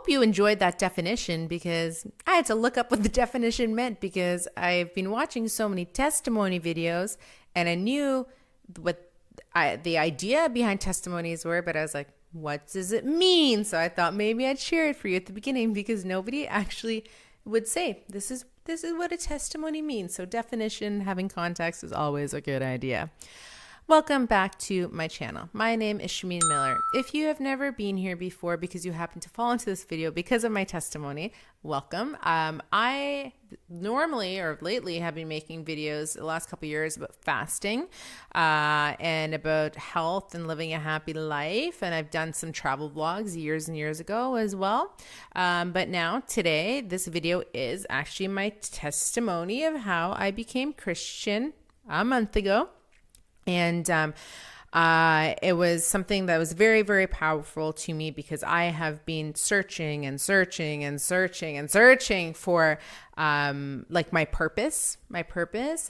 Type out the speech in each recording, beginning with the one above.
hope you enjoyed that definition, because I had to look up what the definition meant because I've been watching so many testimony videos and I knew what the idea behind testimonies were, but I was like, what does it mean? So I thought maybe I'd share it for you at the beginning because nobody actually would say this is what a testimony means. So definition, having context is always a good idea. Welcome back to my channel. My name is Shameem Miller. If you have never been here before because you happen to fall into this video because of my testimony, welcome. I normally or lately have been making videos the last couple of years about fasting and about health and living a happy life. And I've done some travel vlogs years and years ago as well. But now today, this video is actually my testimony of how I became Christian a month ago. And it was something that was very, very powerful to me because I have been searching for like my purpose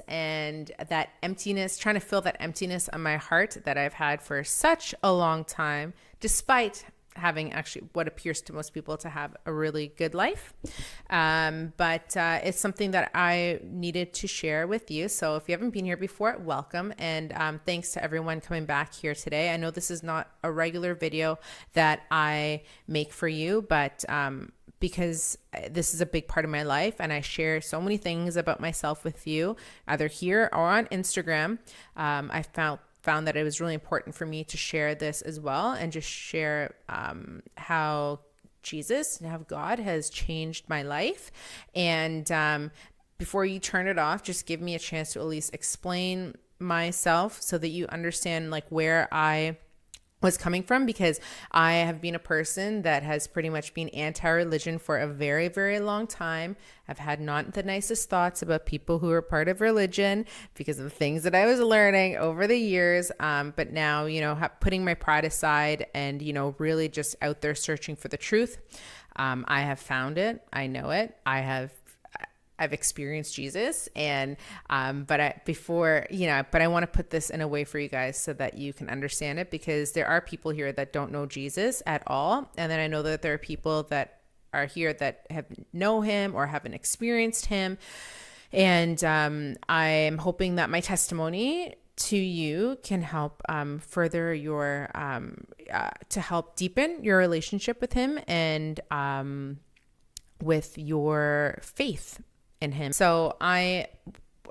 and that emptiness, trying to fill that emptiness on my heart that I've had for such a long time, despite having actually what appears to most people to have a really good life. But it's something that I needed to share with you. So if you haven't been here before, welcome. And thanks to everyone coming back here today. I know this is not a regular video that I make for you, but because this is a big part of my life and I share so many things about myself with you, either here or on Instagram, I found that it was really important for me to share this as well and just share how Jesus and how God has changed my life. And before you turn it off, just give me a chance to at least explain myself so that you understand like where I was coming from, because I have been a person that has pretty much been anti-religion for a very, very long time. I've had not the nicest thoughts about people who are part of religion because of the things that I was learning over the years. But now, putting my pride aside and, really just out there searching for the truth. I have found it. I know it. I've experienced Jesus, and but I want to put this in a way for you guys so that you can understand it, because there are people here that don't know Jesus at all, and then I know that there are people that are here that know him or haven't experienced him, and I am hoping that my testimony to you can help further your to help deepen your relationship with him and with your faith in him. So I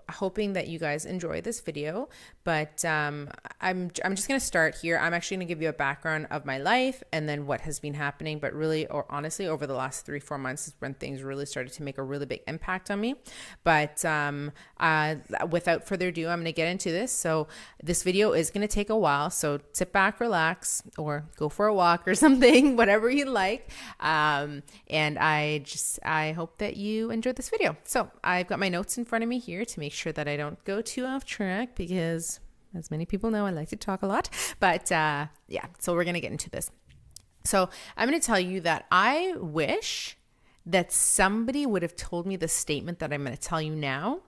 hoping that you guys enjoy this video, but I'm just going to start here. I'm actually going to give you a background of my life and then what has been happening, but really, or honestly, over the last 3-4 months is when things really started to make a really big impact on me. But without further ado, I'm going to get into this. So this video is going to take a while, so sit back, relax, or go for a walk or something, whatever you like. And I hope that you enjoyed this video. So I've got my notes in front of me here to make sure that I don't go too off track, because as many people know, I like to talk a lot. But so we're going to get into this. So I'm going to tell you that I wish that somebody would have told me the statement that I'm going to tell you now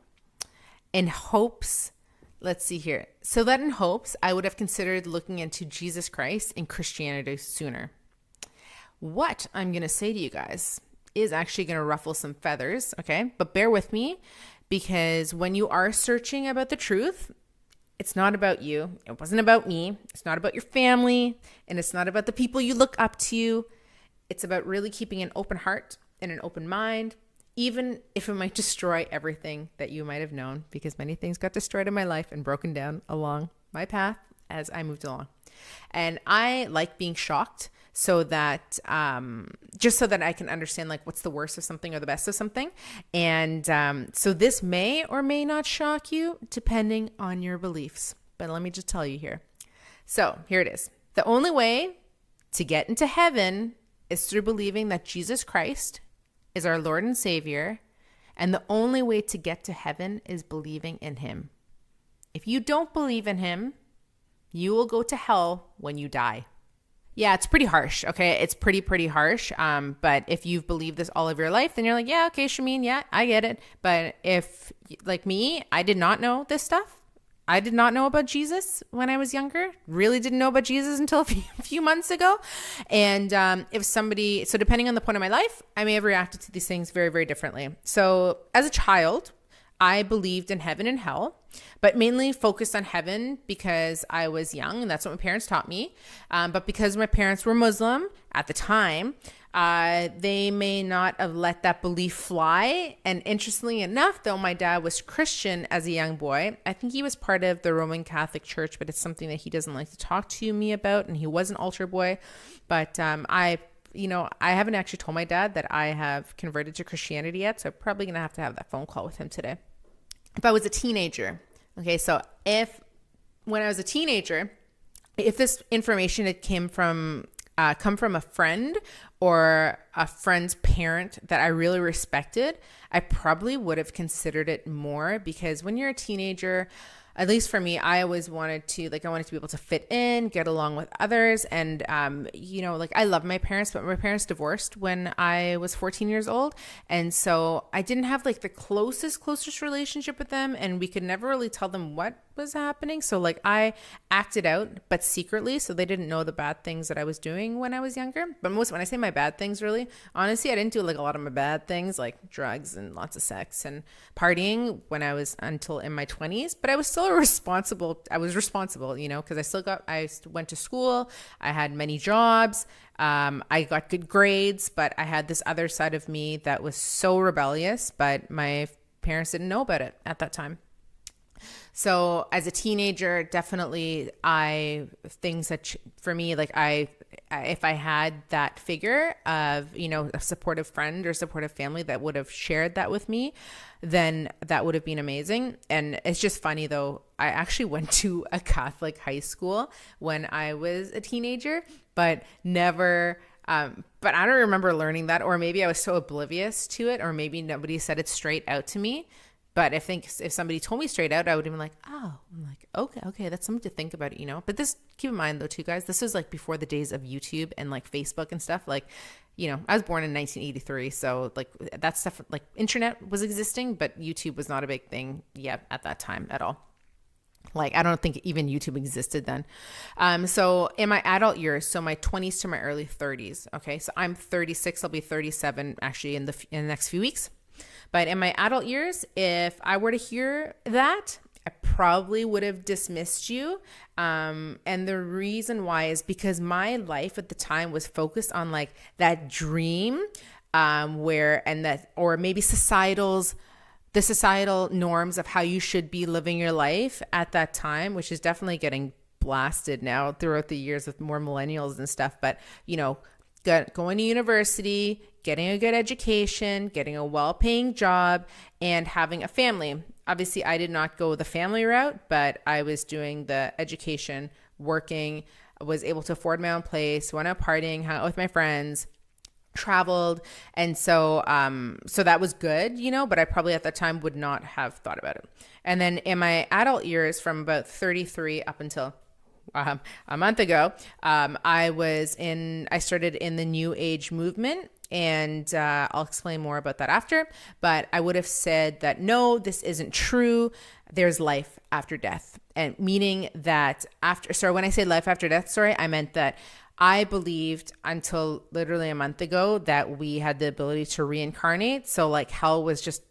in hopes, let's see here. So that in hopes, I would have considered looking into Jesus Christ and Christianity sooner. What I'm going to say to you guys is actually going to ruffle some feathers, okay? But bear with me, because when you are searching about the truth, it's not about you. It wasn't about me. It's not about your family. And it's not about the people you look up to. It's about really keeping an open heart and an open mind, even if it might destroy everything that you might have known, because many things got destroyed in my life and broken down along my path as I moved along. And I like being shocked so that just so that I can understand like what's the worst of something or the best of something. And so this may or may not shock you depending on your beliefs. But let me just tell you here. So here it is. The only way to get into heaven is through believing that Jesus Christ is our Lord and Savior. And the only way to get to heaven is believing in him. If you don't believe in him, you will go to hell when you die. Yeah, it's pretty harsh, okay? It's pretty harsh. But if you've believed this all of your life, then you're like, yeah, okay, Shameem, yeah, I get it. But if, like me, I did not know this stuff. I did not know about Jesus when I was younger. Really didn't know about Jesus until a few months ago. And so depending on the point of my life, I may have reacted to these things very, very differently. So as a child, I believed in heaven and hell, but mainly focused on heaven because I was young and that's what my parents taught me. But because my parents were Muslim at the time, they may not have let that belief fly. And interestingly enough, though my dad was Christian as a young boy, I think he was part of the Roman Catholic Church, but it's something that he doesn't like to talk to me about. And he was an altar boy. But I haven't actually told my dad that I have converted to Christianity yet. So I'm probably going to have that phone call with him today. If I was a teenager, okay, so when I was a teenager, if this information had come from a friend or a friend's parent that I really respected, I probably would have considered it more, because when you're a teenager, at least for me, I always wanted to be able to fit in, get along with others. And, I love my parents, but my parents divorced when I was 14 years old. And so I didn't have the closest relationship with them. And we could never really tell them what was happening. So I acted out, but secretly. So they didn't know the bad things that I was doing when I was younger. But when I say my bad things, really, honestly, I didn't do a lot of my bad things, like drugs and lots of sex and partying when I was until in my 20s. But I was still responsible, because I went to school. I had many jobs. I got good grades, but I had this other side of me that was so rebellious, but my parents didn't know about it at that time. So as a teenager, definitely if I had that figure of, a supportive friend or supportive family that would have shared that with me, then that would have been amazing. And it's just funny though, I actually went to a Catholic high school when I was a teenager, but never, but I don't remember learning that, or maybe I was so oblivious to it, or maybe nobody said it straight out to me. But I think if somebody told me straight out, I would have been like, oh, I'm like, okay, that's something to think about, But this, keep in mind though, too, guys, this was before the days of YouTube and Facebook and stuff. I was born in 1983. So that stuff, internet was existing, but YouTube was not a big thing yet at that time at all. I don't think even YouTube existed then. So in my adult years, so my 20s to my early 30s. Okay. So I'm 36. I'll be 37 actually in the next few weeks. But in my adult years, if I were to hear that, I probably would have dismissed you. And the reason why is because my life at the time was focused on that dream, or maybe the societal norms of how you should be living your life at that time, which is definitely getting blasted now throughout the years with more millennials and stuff. But, going to university, getting a good education, getting a well-paying job, and having a family. Obviously, I did not go the family route, but I was doing the education, working, was able to afford my own place, went out partying, hung out with my friends, traveled. And so that was good, but I probably at that time would not have thought about it. And then in my adult years, from about 33 up until a month ago, I started in the New Age movement, and I'll explain more about that after. But I would have said that, no, this isn't true. There's life after death. And meaning that when I say life after death, I meant that I believed until literally a month ago that we had the ability to reincarnate. So hell was just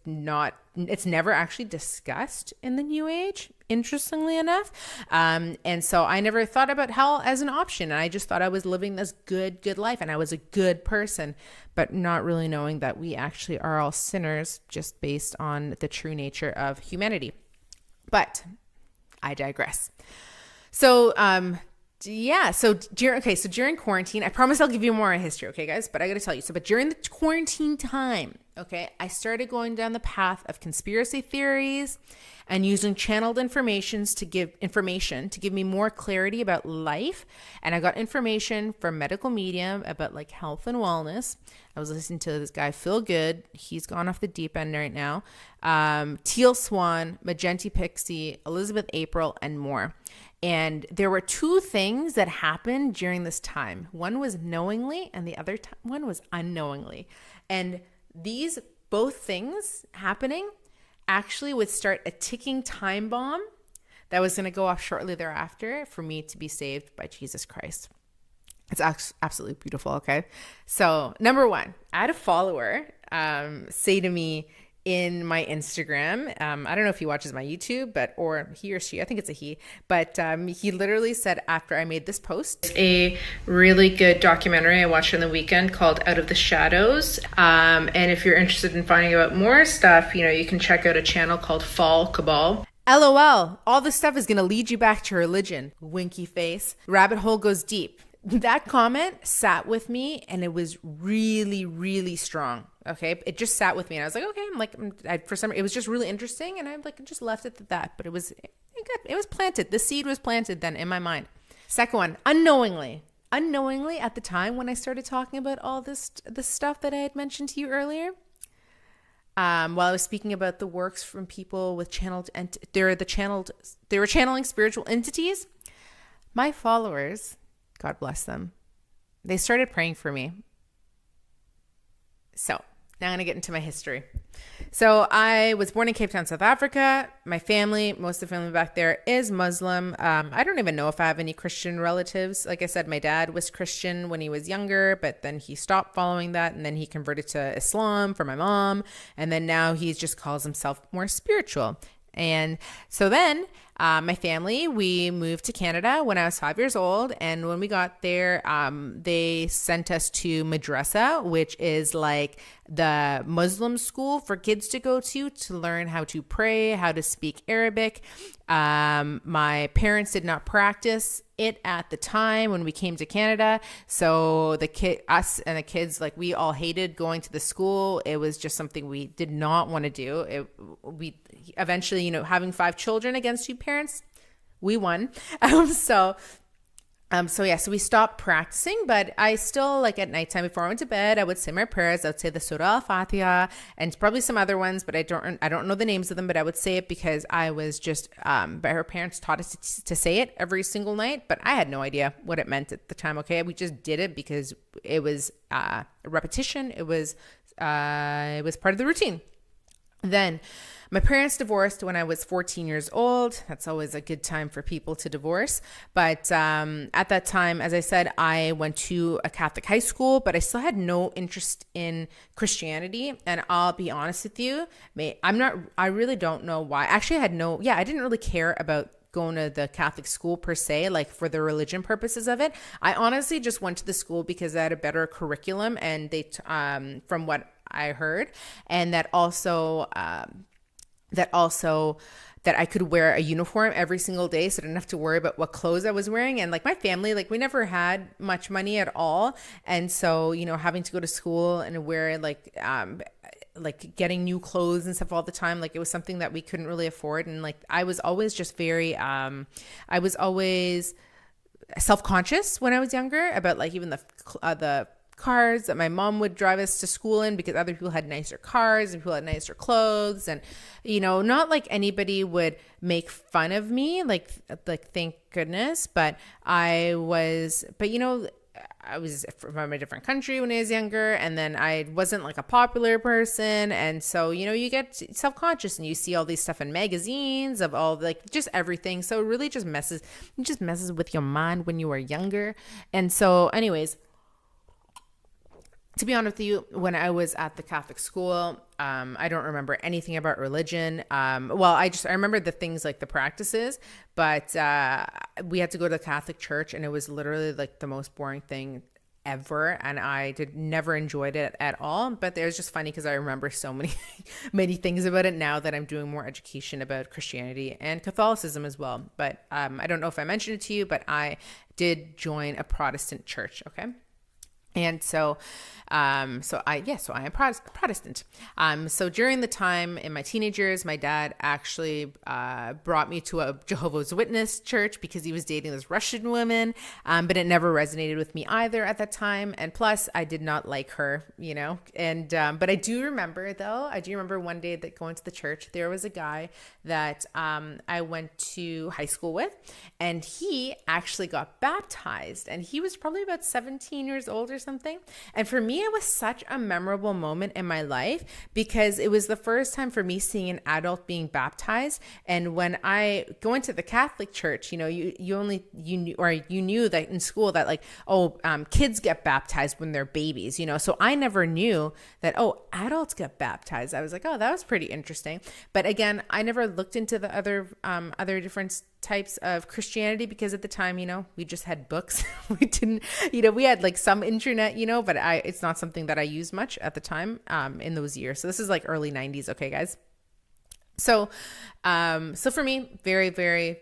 it's never actually discussed in the New Age, interestingly enough. And so I never thought about hell as an option. And I just thought I was living this good life and I was a good person, but not really knowing that we actually are all sinners just based on the true nature of humanity. But I digress. So, so during quarantine, I promise I'll give you more history, okay, guys? But I got to tell you, but during the quarantine time, okay, I started going down the path of conspiracy theories and using channeled information to give me more clarity about life. And I got information from medical media about health and wellness. I was listening to this guy, Phil Good. He's gone off the deep end right now. Teal Swan, Magenta Pixie, Elizabeth April, and more. And there were two things that happened during this time. One was knowingly and the other one was unknowingly. And these both things happening actually would start a ticking time bomb that was going to go off shortly thereafter for me to be saved by Jesus Christ. It's absolutely beautiful. Okay. So number one, I had a follower say to me in my Instagram, I don't know if he watches my YouTube, or he or she, I think it's a he, but he literally said after I made this post, it's a really good documentary I watched on the weekend called Out of the Shadows. And if you're interested in finding out more stuff, you can check out a channel called Fall Cabal. LOL, all this stuff is going to lead you back to religion. Winky face. Rabbit hole goes deep. That comment sat with me, and it was really, really strong. Okay. It just sat with me, and I was like, okay, it was just really interesting. And I just left it at that, but it was planted. The seed was planted then in my mind. Second one, unknowingly at the time when I started talking about all this stuff that I had mentioned to you earlier, while I was speaking about the works from people with they were channeling spiritual entities, my followers, God bless them, they started praying for me. So now I'm going to get into my history. So I was born in Cape Town, South Africa. My family, most of the family back there is Muslim. I don't even know if I have any Christian relatives. Like I said, my dad was Christian when he was younger, but then he stopped following that. And then he converted to Islam for my mom. And then now he just calls himself more spiritual. And so then my family, we moved to Canada when I was 5 years old. And when we got there, they sent us to madrasa, which is like the Muslim school for kids to go to learn how to pray, how to speak Arabic. My parents did not practice it at the time when we came to Canada. So us and the kids, we all hated going to the school. It was just something we did not want to do. We eventually, having 5 children against 2 parents, we won. So we stopped practicing, but I still, at nighttime before I went to bed, I would say my prayers. I would say the Surah Al-Fatiha and probably some other ones, but I don't know the names of them, but I would say it because I was just, but her parents taught us to say it every single night, but I had no idea what it meant at the time. Okay. We just did it because it was a repetition. It was part of the routine. Then my parents divorced when I was 14 years old. That's always a good time for people to divorce. But at that time, as I said, I went to a Catholic high school, but I still had no interest in Christianity. And I'll be honest with you, I really don't know why. Actually, I didn't really care about going to the Catholic school per se, for the religion purposes of it. I honestly just went to the school because I had a better curriculum, and they, from what I heard, and that also that I could wear a uniform every single day, so I didn't have to worry about what clothes I was wearing. And my family, we never had much money at all. And so, having to go to school and wear getting new clothes and stuff all the time, it was something that we couldn't really afford. And I was always just very, I was always self-conscious when I was younger about even the cars that my mom would drive us to school in, because other people had nicer cars and people had nicer clothes, and not anybody would make fun of me, thank goodness. But I was from a different country when I was younger, and then I wasn't a popular person, and so you get self-conscious and you see all these stuff in magazines of all just everything. So it really just messes with your mind when you are younger. And so anyways, to be honest with you, when I was at the Catholic school, I don't remember anything about religion. I remember the things the practices, but we had to go to the Catholic church, and it was literally the most boring thing ever, and I never enjoyed it at all. But it was just funny because I remember so many things about it now that I'm doing more education about Christianity and Catholicism as well. But I don't know if I mentioned it to you, but I did join a Protestant church. Okay. And so I am Protestant. So during the time in my teenage years, my dad actually brought me to a Jehovah's Witness church because he was dating this Russian woman. But it never resonated with me either at that time. And plus, I did not like her, And but I do remember one day that going to the church, there was a guy that I went to high school with, and he actually got baptized, and he was probably about 17 years old or something. And for me, it was such a memorable moment in my life because it was the first time for me seeing an adult being baptized. And when I go into the Catholic Church, you know, you knew that in school that like, kids get baptized when they're babies, you know. So I never knew that, adults get baptized. I was like, that was pretty interesting. But again, I never looked into the other different types of Christianity because at the time, you know, we just had books. We didn't, you know, we had like some internet, you know, but it's not something that I used much at the time in those years. So this is like early 90s. Okay, guys. So for me, very, very,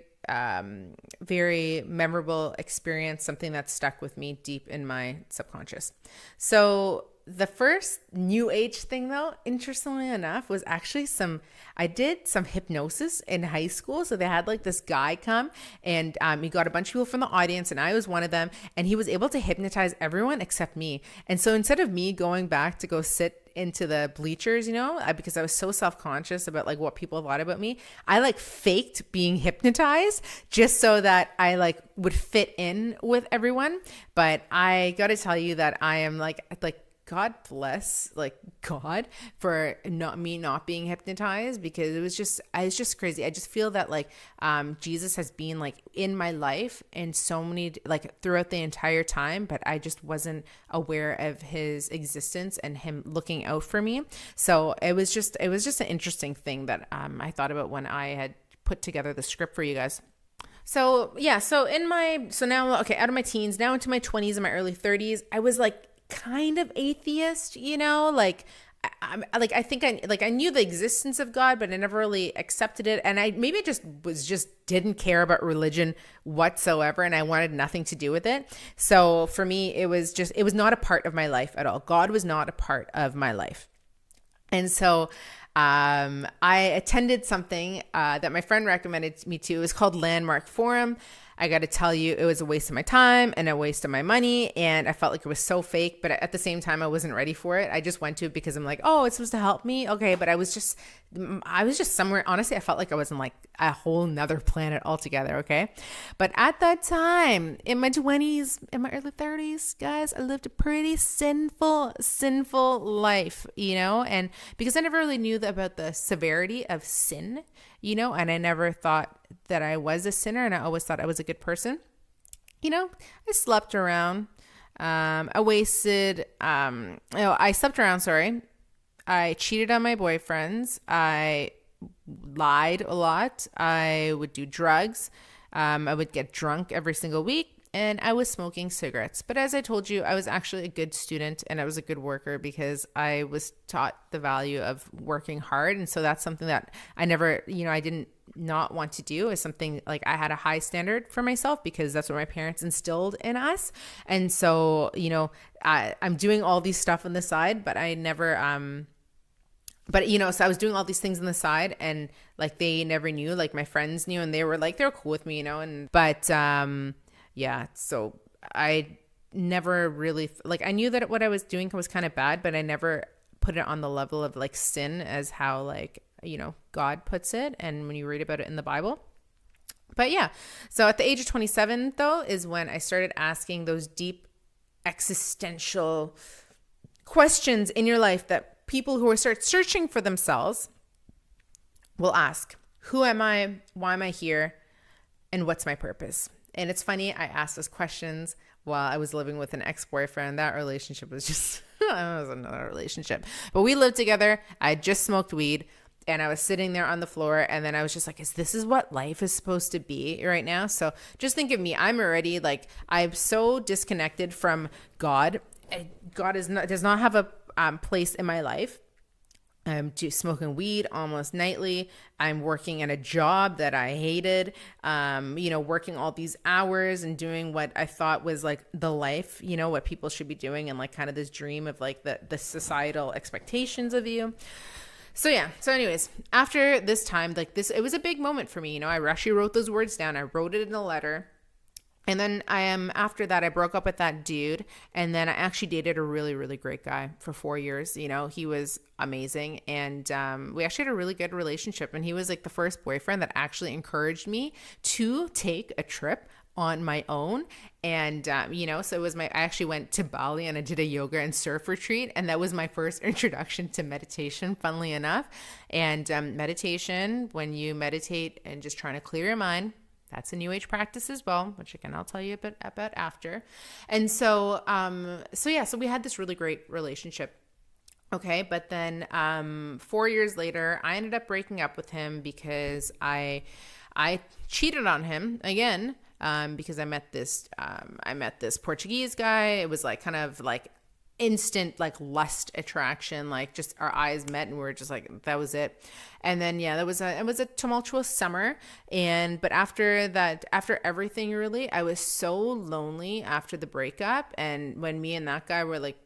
very memorable experience, something that stuck with me deep in my subconscious. So the first new age thing though, interestingly enough, was actually I did some hypnosis in high school. So they had like this guy come and he got a bunch of people from the audience and I was one of them, and he was able to hypnotize everyone except me. And so instead of me going back to go sit into the bleachers, you know, because I was so self-conscious about like what people thought about me, I like faked being hypnotized just so that I like would fit in with everyone. But I got to tell you that I am like God bless like God for not being hypnotized, because it's just crazy. I just feel that like Jesus has been like in my life in so many like throughout the entire time, but I just wasn't aware of his existence and him looking out for me. So it was just an interesting thing that I thought about when I had put together the script for you guys. So yeah, so now out of my teens, now into my 20s and my early 30s, I was like kind of atheist, you know, like I think I knew the existence of God, but I never really accepted it. And I didn't care about religion whatsoever. And I wanted nothing to do with it. So for me, it was not a part of my life at all. God was not a part of my life. And so I attended something that my friend recommended me to. It was called Landmark Forum. I got to tell you, it was a waste of my time and a waste of my money. And I felt like it was so fake, but at the same time, I wasn't ready for it. I just went to it because I'm like, it's supposed to help me. Okay. But I was just somewhere, honestly, I felt like I was in like a whole nother planet altogether. Okay. But at that time in my 20s, in my early 30s, guys, I lived a pretty sinful life, you know, and because I never really knew about the severity of sin, you know, and I never thought that I was a sinner, and I always thought I was a good person. You know, I slept around. I slept around, sorry. I cheated on my boyfriends. I lied a lot. I would do drugs. I would get drunk every single week. And I was smoking cigarettes. But as I told you, I was actually a good student and I was a good worker because I was taught the value of working hard. And so that's something that I never, you know, I didn't not want to do, is something like I had a high standard for myself because that's what my parents instilled in us. And so, you know, I'm doing all these stuff on the side, but I never, so I was doing all these things on the side and like they never knew, like my friends knew and they were cool with me, you know, yeah, so I never really, I knew that what I was doing was kind of bad, but I never put it on the level of like sin as how God puts it and when you read about it in the Bible. But yeah, so at the age of 27 though is when I started asking those deep existential questions in your life that people who are start searching for themselves will ask. Who am I? Why am I here? And what's my purpose? And it's funny, I asked those questions while I was living with an ex-boyfriend. That relationship was just, it was another relationship. But we lived together. I just smoked weed and I was sitting there on the floor. And then I was just like, this is what life is supposed to be right now? So just think of me. I'm already I'm so disconnected from God. God does not have a place in my life. I'm smoking weed almost nightly. I'm working at a job that I hated, working all these hours and doing what I thought was like the life, you know, what people should be doing and like kind of this dream of like the societal expectations of you. So yeah. So anyways, after this time, it was a big moment for me. You know, I actually wrote those words down. I wrote it in a letter. And then after that, I broke up with that dude. And then I actually dated a really, really great guy for 4 years. You know, he was amazing. And we actually had a really good relationship. And he was like the first boyfriend that actually encouraged me to take a trip on my own. And, so it was I actually went to Bali and I did a yoga and surf retreat. And that was my first introduction to meditation, funnily enough. And meditation, when you meditate and just trying to clear your mind, that's a new age practice as well, which again, I'll tell you a bit about after. And so we had this really great relationship. Okay. But then 4 years later, I ended up breaking up with him because I cheated on him again, because I met this Portuguese guy. It was like kind of like instant like lust attraction, like just our eyes met and we were just like, that was it. And then it was a tumultuous summer. But after everything, really, I was so lonely after the breakup. And when me and that guy were like,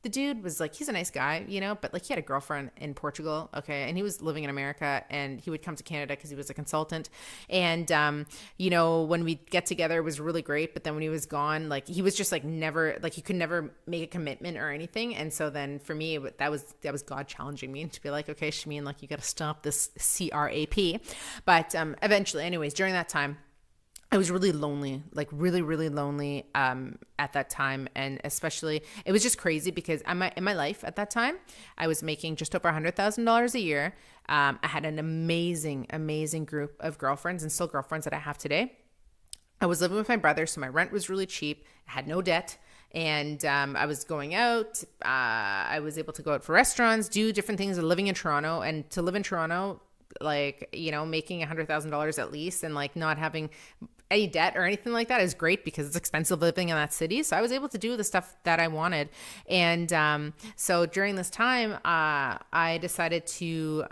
the dude was like, he's a nice guy, but like he had a girlfriend in Portugal. Okay. And he was living in America and he would come to Canada because he was a consultant. And, when we get together, it was really great. But then when he was gone, like he was just like never, like he could never make a commitment or anything. And so then for me, that was God challenging me to be like, okay, Shameem, like you got to stop this crap. But eventually, anyways, during that time, I was really lonely, like really, really lonely at that time. And especially, it was just crazy because in my life at that time, I was making just over $100,000 a year. I had an amazing, amazing group of girlfriends and still girlfriends that I have today. I was living with my brother, so my rent was really cheap. I had no debt. And I was going out. I was able to go out for restaurants, do different things, living in Toronto. And to live in Toronto, like, making $100,000 at least and like not having any debt or anything like that is great because it's expensive living in that city. So I was able to do the stuff that I wanted. And so during this time, I decided to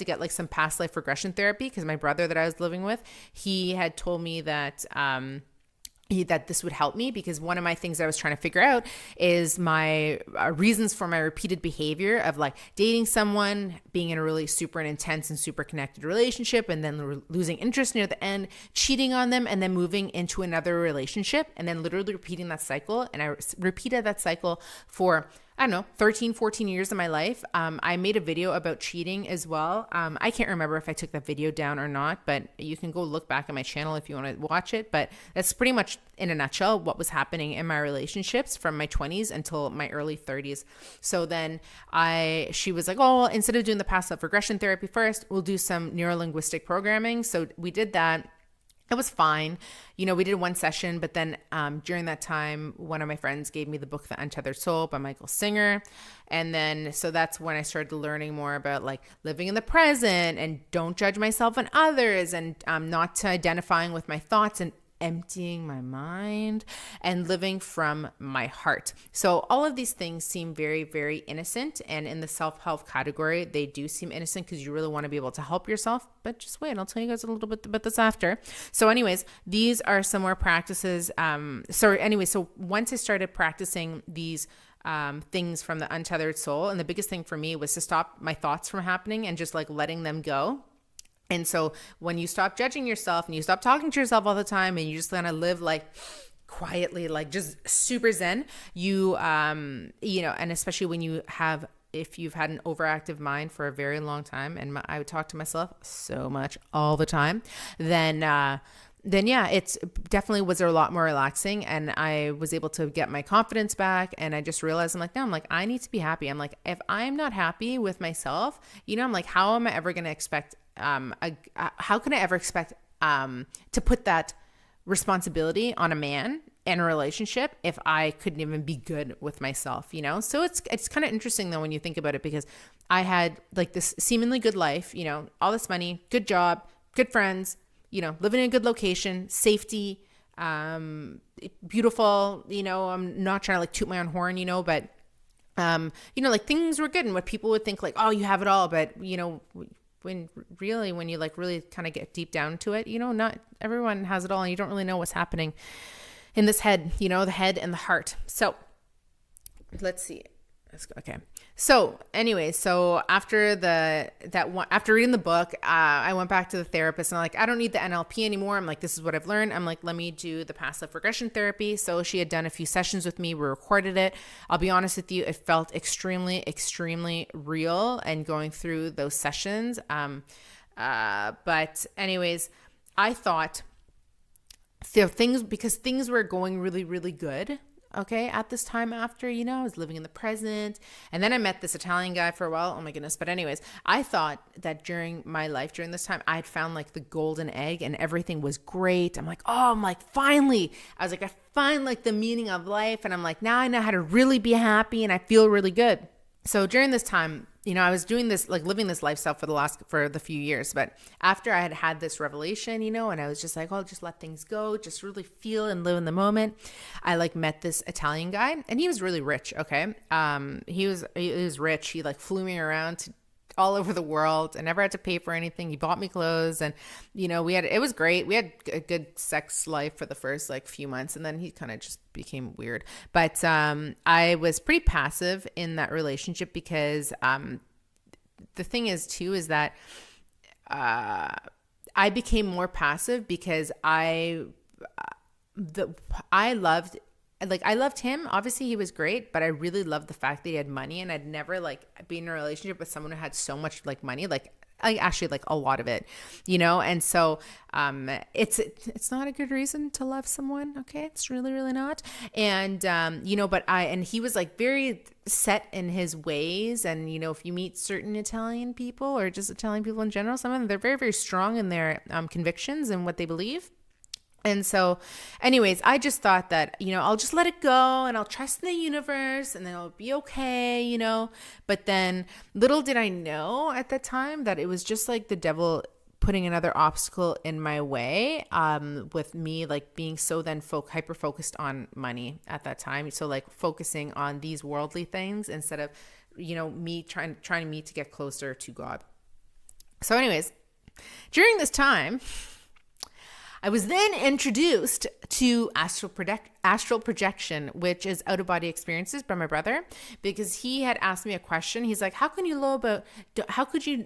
get like some past life regression therapy because my brother that I was living with, he had told me that that this would help me because one of my things that I was trying to figure out is my reasons for my repeated behavior of like dating someone, being in a really super and intense and super connected relationship, and then losing interest near the end, cheating on them, and then moving into another relationship, and then literally repeating that cycle. And I repeated that cycle for 13, 14 years of my life. I made a video about cheating as well. I can't remember if I took that video down or not, but you can go look back at my channel if you want to watch it. But that's pretty much in a nutshell what was happening in my relationships from my 20s until my early 30s. So then she was like, oh, well, instead of doing the past life regression therapy first, we'll do some neurolinguistic programming. So we did that. It was fine. We did one session, but then during that time, one of my friends gave me the book, The Untethered Soul by Michael Singer. And then, so that's when I started learning more about like living in the present and don't judge myself and others and not identifying with my thoughts and emptying my mind and living from my heart. So all of these things seem very, very innocent. And in the self-help category, they do seem innocent because you really want to be able to help yourself. But just wait, I'll tell you guys a little bit about this after. So anyways, these are some more practices. So once I started practicing these things from the Untethered Soul, and the biggest thing for me was to stop my thoughts from happening and just like letting them go. And so when you stop judging yourself and you stop talking to yourself all the time and you just kind of live like quietly, like just super zen, and especially when if you've had an overactive mind for a very long time, and I would talk to myself so much all the time, then it's definitely was a lot more relaxing, and I was able to get my confidence back. And I just realized I need to be happy. I'm like, if I'm not happy with myself, I'm like, how am I ever going to expect how can I ever expect to put that responsibility on a man in a relationship if I couldn't even be good with myself, So it's kind of interesting though when you think about it, because I had like this seemingly good life, all this money, good job, good friends, living in a good location, safety, beautiful, I'm not trying to like toot my own horn, but like things were good, and what people would think like, oh, you have it all, but when you like really kind of get deep down to it, not everyone has it all, and you don't really know what's happening in this head, the head and the heart. So let's see. Okay. So anyway, after reading the book, I went back to the therapist and I'm like, I don't need the NLP anymore. I'm like, this is what I've learned. I'm like, let me do the past life regression therapy. So she had done a few sessions with me. We recorded it. I'll be honest with you. It felt extremely, extremely real and going through those sessions. But anyways, I thought because things were going really, really good. Okay, at this time after, I was living in the present. And then I met this Italian guy for a while. Oh my goodness. But anyways, I thought that during my life, during this time, I'd found like the golden egg and everything was great. I'm like, oh, I'm like, finally. I was like, I find like the meaning of life. And I'm like, now I know how to really be happy and I feel really good. So during this time, I was doing this, like living this lifestyle for the few years. But after I had this revelation, and I was just like, oh, just let things go, just really feel and live in the moment. I like met this Italian guy and he was really rich. Okay. He was rich. He like flew me around to all over the world. I never had to pay for anything. He bought me clothes and, it was great. We had a good sex life for the first like few months and then he kind of just became weird. But I was pretty passive in that relationship because the thing is too is that I became more passive because I loved him. Obviously, he was great, but I really loved the fact that he had money, and I'd never like been in a relationship with someone who had so much like money, like actually like a lot of it, And so it's not a good reason to love someone. Okay, it's really, really not. And and he was like very set in his ways, and if you meet certain Italian people or just Italian people in general, some of them they're very, very strong in their convictions and what they believe. And so anyways, I just thought that, I'll just let it go and I'll trust in the universe and then it'll be okay, But then little did I know at that time that it was just like the devil putting another obstacle in my way with me like being so then hyper focused on money at that time. So like focusing on these worldly things instead of, me trying to get closer to God. So anyways, during this time, I was then introduced to astral projection, which is out-of-body experiences by my brother, because he had asked me a question. He's like, how could you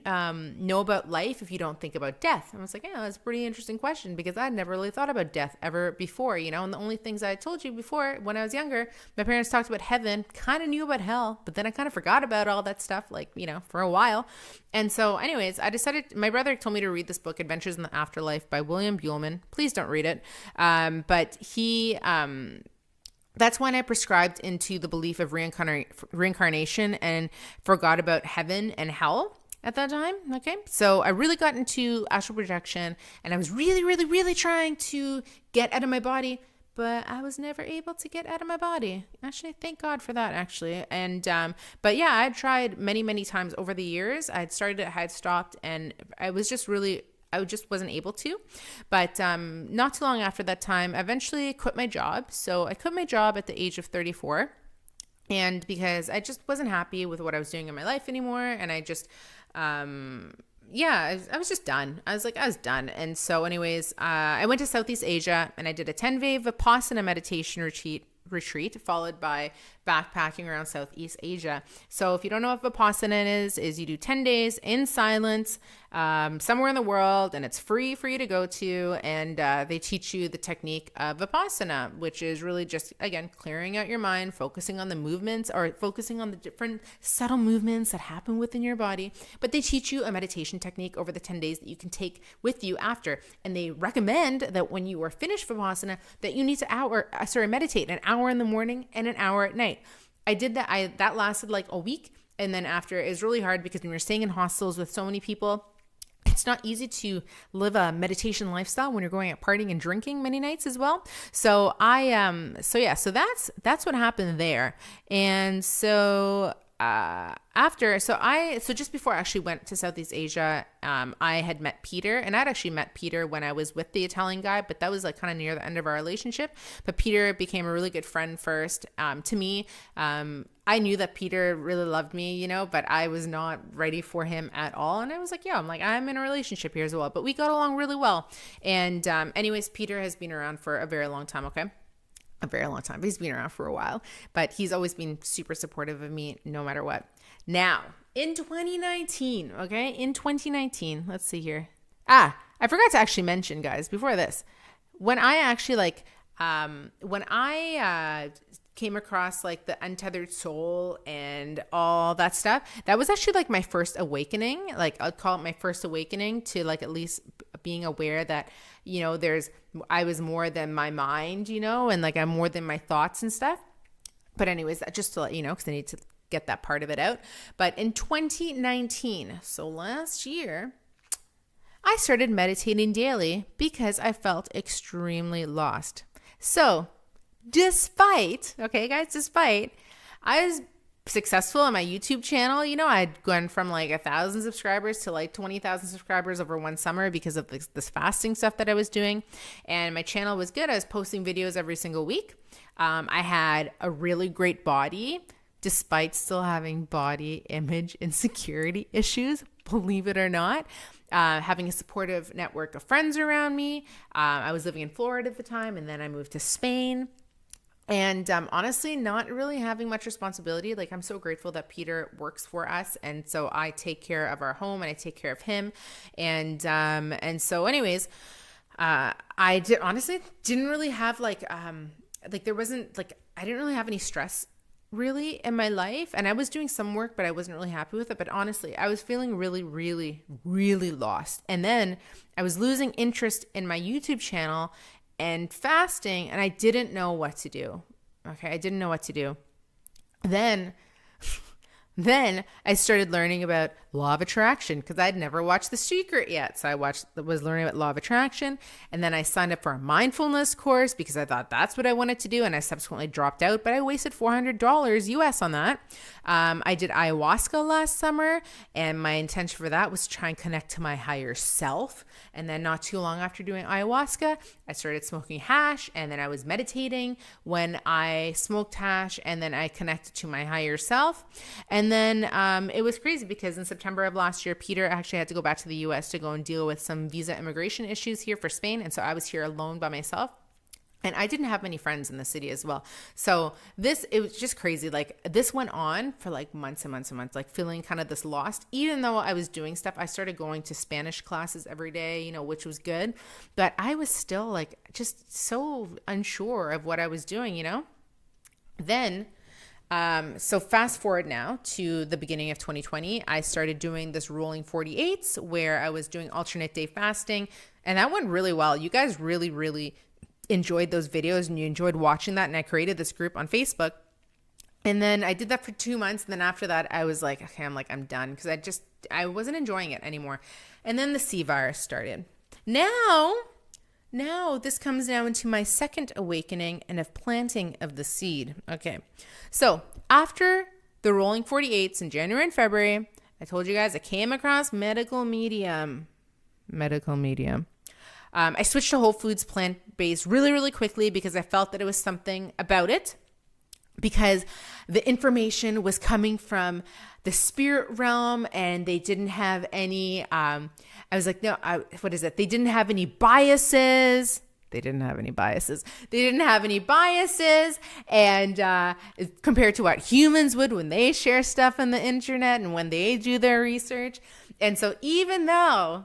know about life if you don't think about death? And I was like, yeah, that's a pretty interesting question because I'd never really thought about death ever before, and the only things I told you before when I was younger, my parents talked about heaven, kind of knew about hell, but then I kind of forgot about all that stuff, like, for a while. And so anyways, I decided, my brother told me to read this book, Adventures in the Afterlife by William Buhlman. Please don't read it. But he, that's when I prescribed into the belief of reincarnation and forgot about heaven and hell at that time. Okay. So I really got into astral projection and I was really, really, really trying to get out of my body, but I was never able to get out of my body. Actually, thank God for that, actually. And, but yeah, I tried many, many times over the years. I had stopped and I just wasn't able to. But not too long after that time, I eventually quit my job. So I quit my job at the age of 34. And because I just wasn't happy with what I was doing in my life anymore. And I just, I was just done. I was done. And so anyways, I went to Southeast Asia and I did a 10-day Vipassana meditation retreat followed by backpacking around Southeast Asia. So if you don't know what Vipassana is you do 10 days in silence somewhere in the world, and it's free for you to go to. And they teach you the technique of Vipassana, which is really just, again, clearing out your mind, focusing on the movements or focusing on the different subtle movements that happen within your body. But they teach you a meditation technique over the 10 days that you can take with you after. And they recommend that when you are finished Vipassana, that you need to meditate an hour in the morning and an hour at night. I did that. That lasted like a week. And then after, it was really hard because when you're staying in hostels with so many people, it's not easy to live a meditation lifestyle when you're going out partying and drinking many nights as well. So so that's what happened there. And so just before I actually went to Southeast Asia, I had met Peter, and I'd actually met Peter when I was with the Italian guy, but that was like kind of near the end of our relationship. But Peter became a really good friend first, to me. I knew that Peter really loved me, but I was not ready for him at all. And I was like, I'm in a relationship here as well, but we got along really well. And, anyways, Peter has been around for a very long time. Okay. A very long time. He's been around for a while, but he's always been super supportive of me no matter what. Now, in 2019, let's see here. I forgot to actually mention, guys, before this, when I actually came across like the untethered soul and all that stuff, that was actually like my first awakening. Like I'd call it my first awakening to like at least being aware that, I was more than my mind, and like I'm more than my thoughts and stuff. But anyways, just to let you know, because I need to get that part of it out. But in 2019, so last year, I started meditating daily because I felt extremely lost. So despite I was successful on my YouTube channel, I'd gone from like 1,000 subscribers to like 20,000 subscribers over one summer because of this fasting stuff that I was doing. And my channel was good. I was posting videos every single week. I had a really great body, despite still having body image insecurity issues, believe it or not. Having a supportive network of friends around me. I was living in Florida at the time, and then I moved to Spain. And honestly, not really having much responsibility. Like, I'm so grateful that Peter works for us. And so I take care of our home and I take care of him. And so anyways, I honestly didn't really have I didn't really have any stress really in my life. And I was doing some work, but I wasn't really happy with it. But honestly, I was feeling really, really, really lost. And then I was losing interest in my YouTube channel and fasting, and I didn't know what to do. Okay, I didn't know what to do. Then I started learning about law of attraction because I'd never watched The Secret yet. So I was learning about law of attraction. And then I signed up for a mindfulness course because I thought that's what I wanted to do. And I subsequently dropped out, but I wasted $400 US on that. I did ayahuasca last summer, and my intention for that was to try and connect to my higher self. And then not too long after doing ayahuasca, I started smoking hash, and then I was meditating when I smoked hash, and then I connected to my higher self. And then it was crazy because in September of last year, Peter actually had to go back to the US to go and deal with some visa immigration issues here for Spain. And so I was here alone by myself. And I didn't have many friends in the city as well. So it was just crazy. Like, this went on for like months and months and months, like feeling kind of this lost. Even though I was doing stuff, I started going to Spanish classes every day, which was good. But I was still like just so unsure of what I was doing, Then, so fast forward now to the beginning of 2020, I started doing this rolling 48s where I was doing alternate day fasting. And that went really well. You guys really, really enjoyed those videos and you enjoyed watching that. And I created this group on Facebook. And then I did that for 2 months. And then after that, I was like, okay, I'm done because I wasn't enjoying it anymore. And then the C virus started. Now this comes now into my second awakening and of planting of the seed. Okay. So after the rolling 48s in January and February, I told you guys I came across medical medium. I switched to whole foods, plant-based really, really quickly because I felt that it was something about it, because the information was coming from the spirit realm and they didn't have any, I was like, no, what is it? They didn't have any biases. And compared to what humans would when they share stuff on the internet and when they do their research. And so even though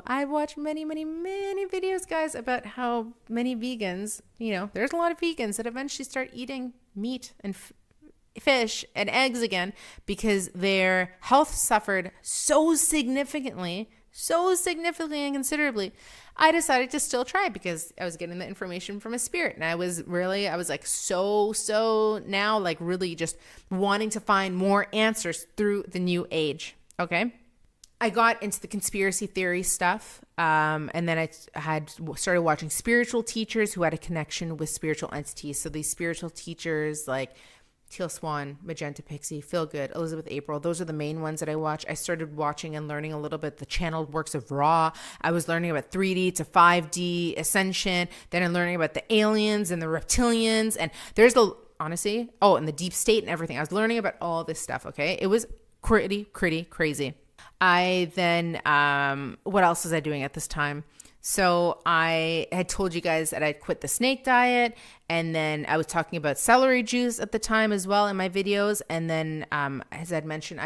I've watched many, many, many videos, guys, about how many vegans, there's a lot of vegans that eventually start eating meat and fish and eggs again because their health suffered so significantly and considerably. I decided to still try because I was getting the information from a spirit. And I was like, so now like really just wanting to find more answers through the new age. Okay. I got into the conspiracy theory stuff, and then I had started watching spiritual teachers who had a connection with spiritual entities. So these spiritual teachers like Teal Swan, Magenta Pixie, Feel Good, Elizabeth April, those are the main ones that I watch. I started watching and learning a little bit the channeled works of Ra. I was learning about 3D to 5D ascension. Then I'm learning about the aliens and the reptilians, and there's and the deep state and everything. I was learning about all this stuff, okay? It was pretty crazy. I then, what else was I doing at this time? So I had told you guys that I'd quit the snake diet, and then I was talking about celery juice at the time as well in my videos. And then, as I'd mentioned,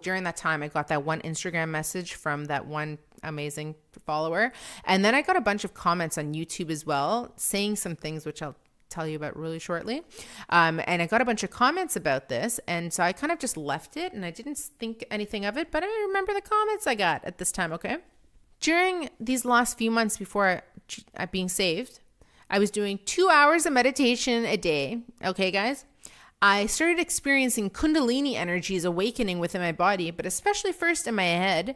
during that time, I got that one Instagram message from that one amazing follower. And then I got a bunch of comments on YouTube as well, saying some things, which I'll tell you about really shortly. And I got a bunch of comments about this. And so I kind of just left it and I didn't think anything of it, but I remember the comments I got at this time. Okay. During these last few months before being saved, I was doing 2 hours of meditation a day. Okay, guys? I started experiencing Kundalini energies awakening within my body, but especially first in my head.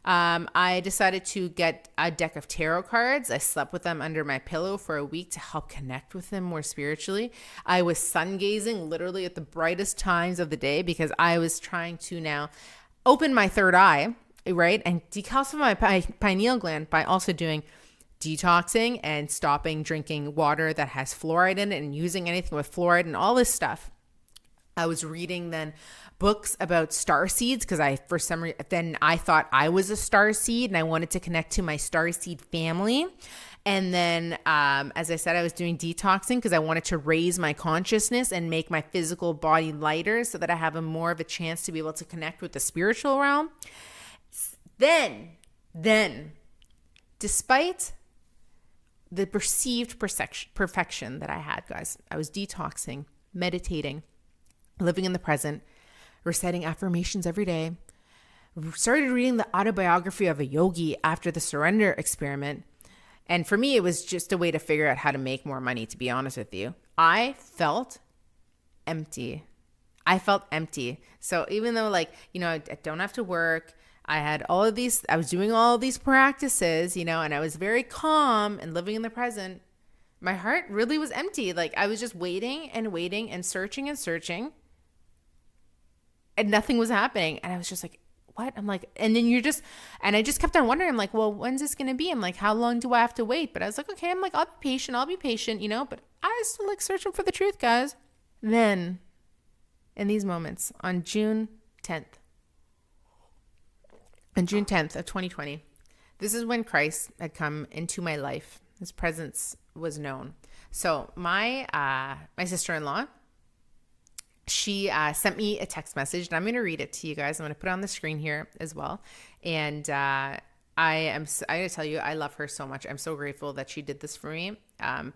I decided to get a deck of tarot cards. I slept with them under my pillow for a week to help connect with them more spiritually. I was sun gazing literally at the brightest times of the day because I was trying to now open my third eye, right? And decalcify my pineal gland by also doing detoxing and stopping drinking water that has fluoride in it and using anything with fluoride and all this stuff. I was reading then books about star seeds because for some reason, then I thought I was a star seed and I wanted to connect to my star seed family. And then, as I said, I was doing detoxing because I wanted to raise my consciousness and make my physical body lighter so that I have more of a chance to be able to connect with the spiritual realm. Then, despite the perceived perfection that I had, guys, I was detoxing, meditating, living in the present, reciting affirmations every day, started reading the autobiography of a yogi after the surrender experiment. And for me, it was just a way to figure out how to make more money, to be honest with you. I felt empty. So even though I don't have to work, I was doing all of these practices, and I was very calm and living in the present. My heart really was empty. I was just waiting and searching and nothing was happening. And I was just like, what? I'm like, and then I just kept on wondering, I'm like, well, when's this going to be? I'm like, how long do I have to wait? But I was like, okay, I'm like, I'll be patient, but I was still searching for the truth, guys. Then in these moments on June 10th of 2020, this is when Christ had come into my life. His presence was known. So my sister-in-law, she sent me a text message, and I'm going to read it to you guys. I'm going to put it on the screen here as well. And I got to tell you, I love her so much. I'm so grateful that she did this for me.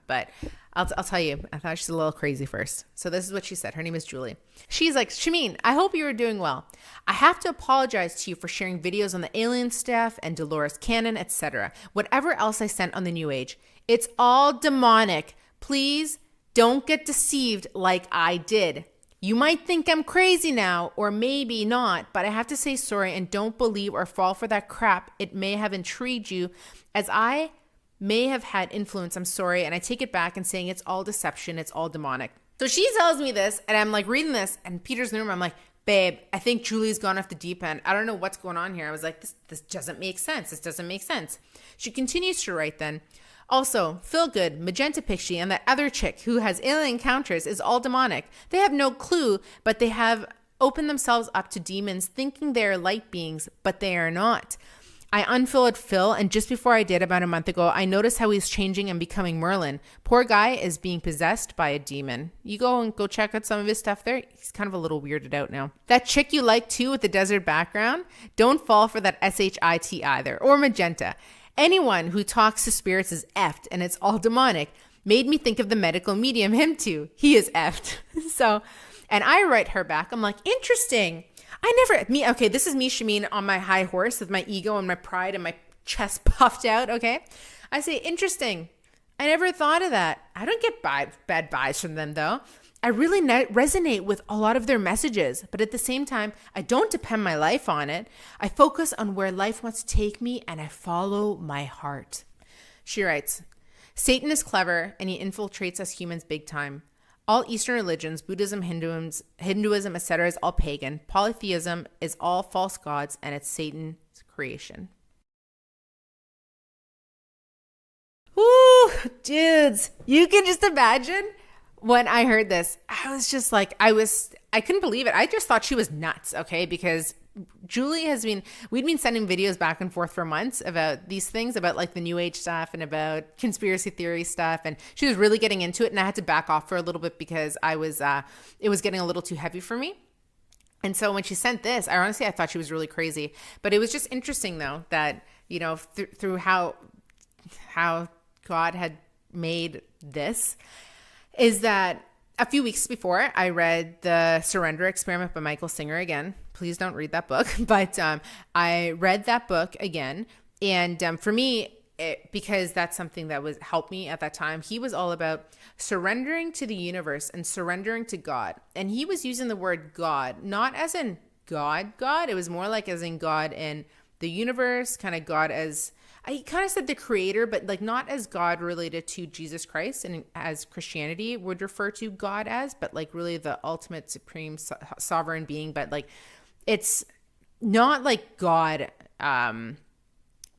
But I'll tell you, I thought she's a little crazy first. So this is what she said. Her name is Julie. She's like, Shameem, I hope you are doing well. I have to apologize to you for sharing videos on the alien stuff and Dolores Cannon, etc. Whatever else I sent on the New Age. It's all demonic. Please don't get deceived like I did. You might think I'm crazy now, or maybe not, but I have to say sorry and don't believe or fall for that crap. It may have intrigued you as I may have had influence. I'm sorry. And I take it back and saying it's all deception. It's all demonic. So she tells me this and I'm like reading this and Peter's in the room. I'm like, babe, I think Julie's gone off the deep end. I don't know what's going on here. I was like, this doesn't make sense. This doesn't make sense. She continues to write then. Also, Feel Good, Magenta Pixie, and that other chick who has alien encounters is all demonic. They have no clue, but they have opened themselves up to demons thinking they are light beings, but they are not. I unfollowed Phil, and just before I did about a month ago, I noticed how he's changing and becoming Merlin. Poor guy is being possessed by a demon. You go check out some of his stuff there. He's kind of a little weirded out now. That chick you like too with the desert background, don't fall for that SHIT either, or Magenta. Anyone who talks to spirits is effed, and it's all demonic. Made me think of the medical medium, him too. He is effed. So, and I write her back. I'm like, interesting. This is me, Shameem, on my high horse with my ego and my pride and my chest puffed out, okay? I say, interesting. I never thought of that. I don't get bad vibes from them, though. I really resonate with a lot of their messages, but at the same time, I don't depend my life on it. I focus on where life wants to take me, and I follow my heart. She writes, Satan is clever, and he infiltrates us humans big time. All Eastern religions, Buddhism, Hinduism, etc., is all pagan. Polytheism is all false gods, and it's Satan's creation. Ooh, dudes, you can just imagine. When I heard this, I was just like, I couldn't believe it. I just thought she was nuts, okay? Because Julie we'd been sending videos back and forth for months about these things, about like the New Age stuff and about conspiracy theory stuff. And she was really getting into it. And I had to back off for a little bit because it was getting a little too heavy for me. And so when she sent this, I thought she was really crazy. But it was just interesting though, that, through how God had made this, is that a few weeks before I read The Surrender Experiment by Michael Singer again. Please don't read that book. But I read that book again. And for me, because that's something that was helped me at that time, he was all about surrendering to the universe and surrendering to God. And he was using the word God, not as in God. It was more like as in God in the universe, kind of God as, I kind of said the creator, but like not as God related to Jesus Christ and as Christianity would refer to God as, but like really the ultimate supreme sovereign being. But like, it's not like God,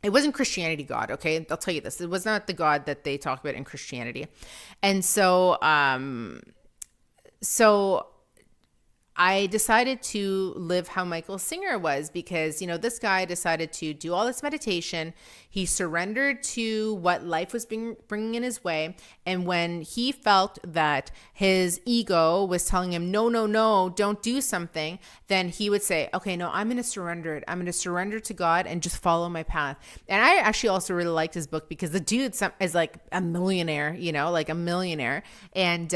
it wasn't Christianity God, okay? I'll tell you this. It was not the God that they talk about in Christianity. And so I decided to live how Michael Singer was, because, you know, this guy decided to do all this meditation. He surrendered to what life was bringing in his way. And when he felt that his ego was telling him, no, don't do something, then he would say, okay, no, I'm going to surrender it. I'm going to surrender to God and just follow my path. And I actually also really liked his book because the dude is like a millionaire, you know, like a millionaire. And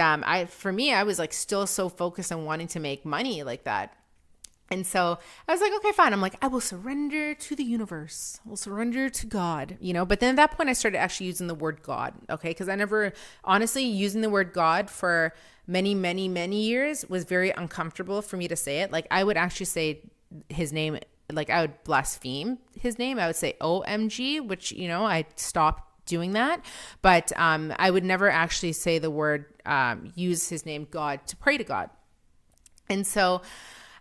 for me, I was like still so focused on wanting to make money like that. And so I was like, okay, fine. I'm like, I will surrender to the universe. I will surrender to God, you know. But then at that point, I started actually using the word God, okay? Because I never, honestly, using the word God for many, many, many years was very uncomfortable for me to say it. Like, I would actually say his name, like I would blaspheme his name. I would say OMG, which, you know, I stopped doing that. But I would never actually say the word, use his name God to pray to God. And so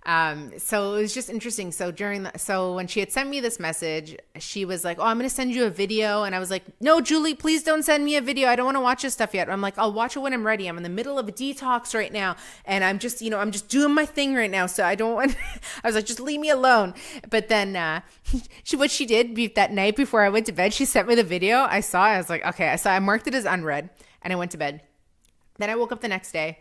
it was just interesting. So when she had sent me this message, she was like, oh, I'm going to send you a video. And I was like, no, Julie, please don't send me a video. I don't want to watch this stuff yet. I'm like, I'll watch it when I'm ready. I'm in the middle of a detox right now. And I'm just, you know, I'm just doing my thing right now. So I don't want, I was like, just leave me alone. But then, what she did that night before I went to bed, she sent me the video. I was like, okay. So I marked it as unread and I went to bed. Then I woke up the next day.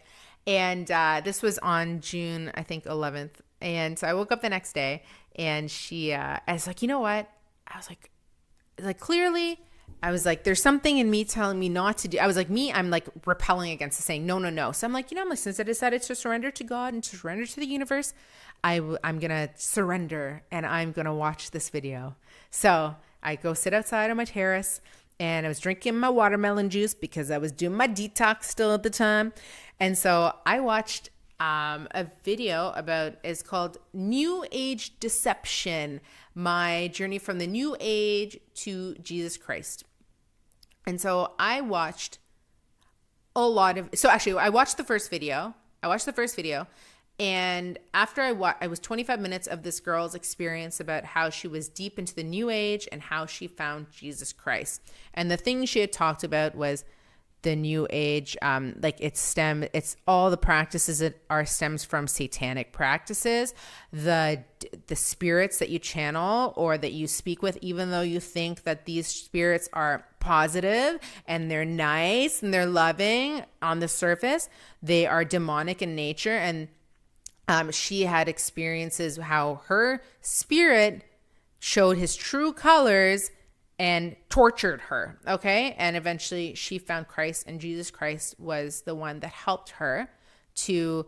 And this was on June, I think, 11th. And so I woke up the next day and I was like, you know what? I was like, clearly, I was like, there's something in me telling me not to do. I was like, I'm like repelling against it, saying, no. So I'm like, you know, since I decided to surrender to God and to surrender to the universe, I'm going to surrender and I'm going to watch this video. So I go sit outside on my terrace and I was drinking my watermelon juice because I was doing my detox still at the time. And so I watched a video it's called New Age Deception, my journey from the New Age to Jesus Christ. And so I watched I watched the first video. And after I was 25 minutes of this girl's experience about how she was deep into the New Age and how she found Jesus Christ. And the thing she had talked about was the New Age, it's all the practices that stems from satanic practices, the spirits that you channel or that you speak with, even though you think that these spirits are positive and they're nice and they're loving on the surface, they are demonic in nature. And she had experiences how her spirit showed his true colors and tortured her, okay? And eventually she found Christ, and Jesus Christ was the one that helped her to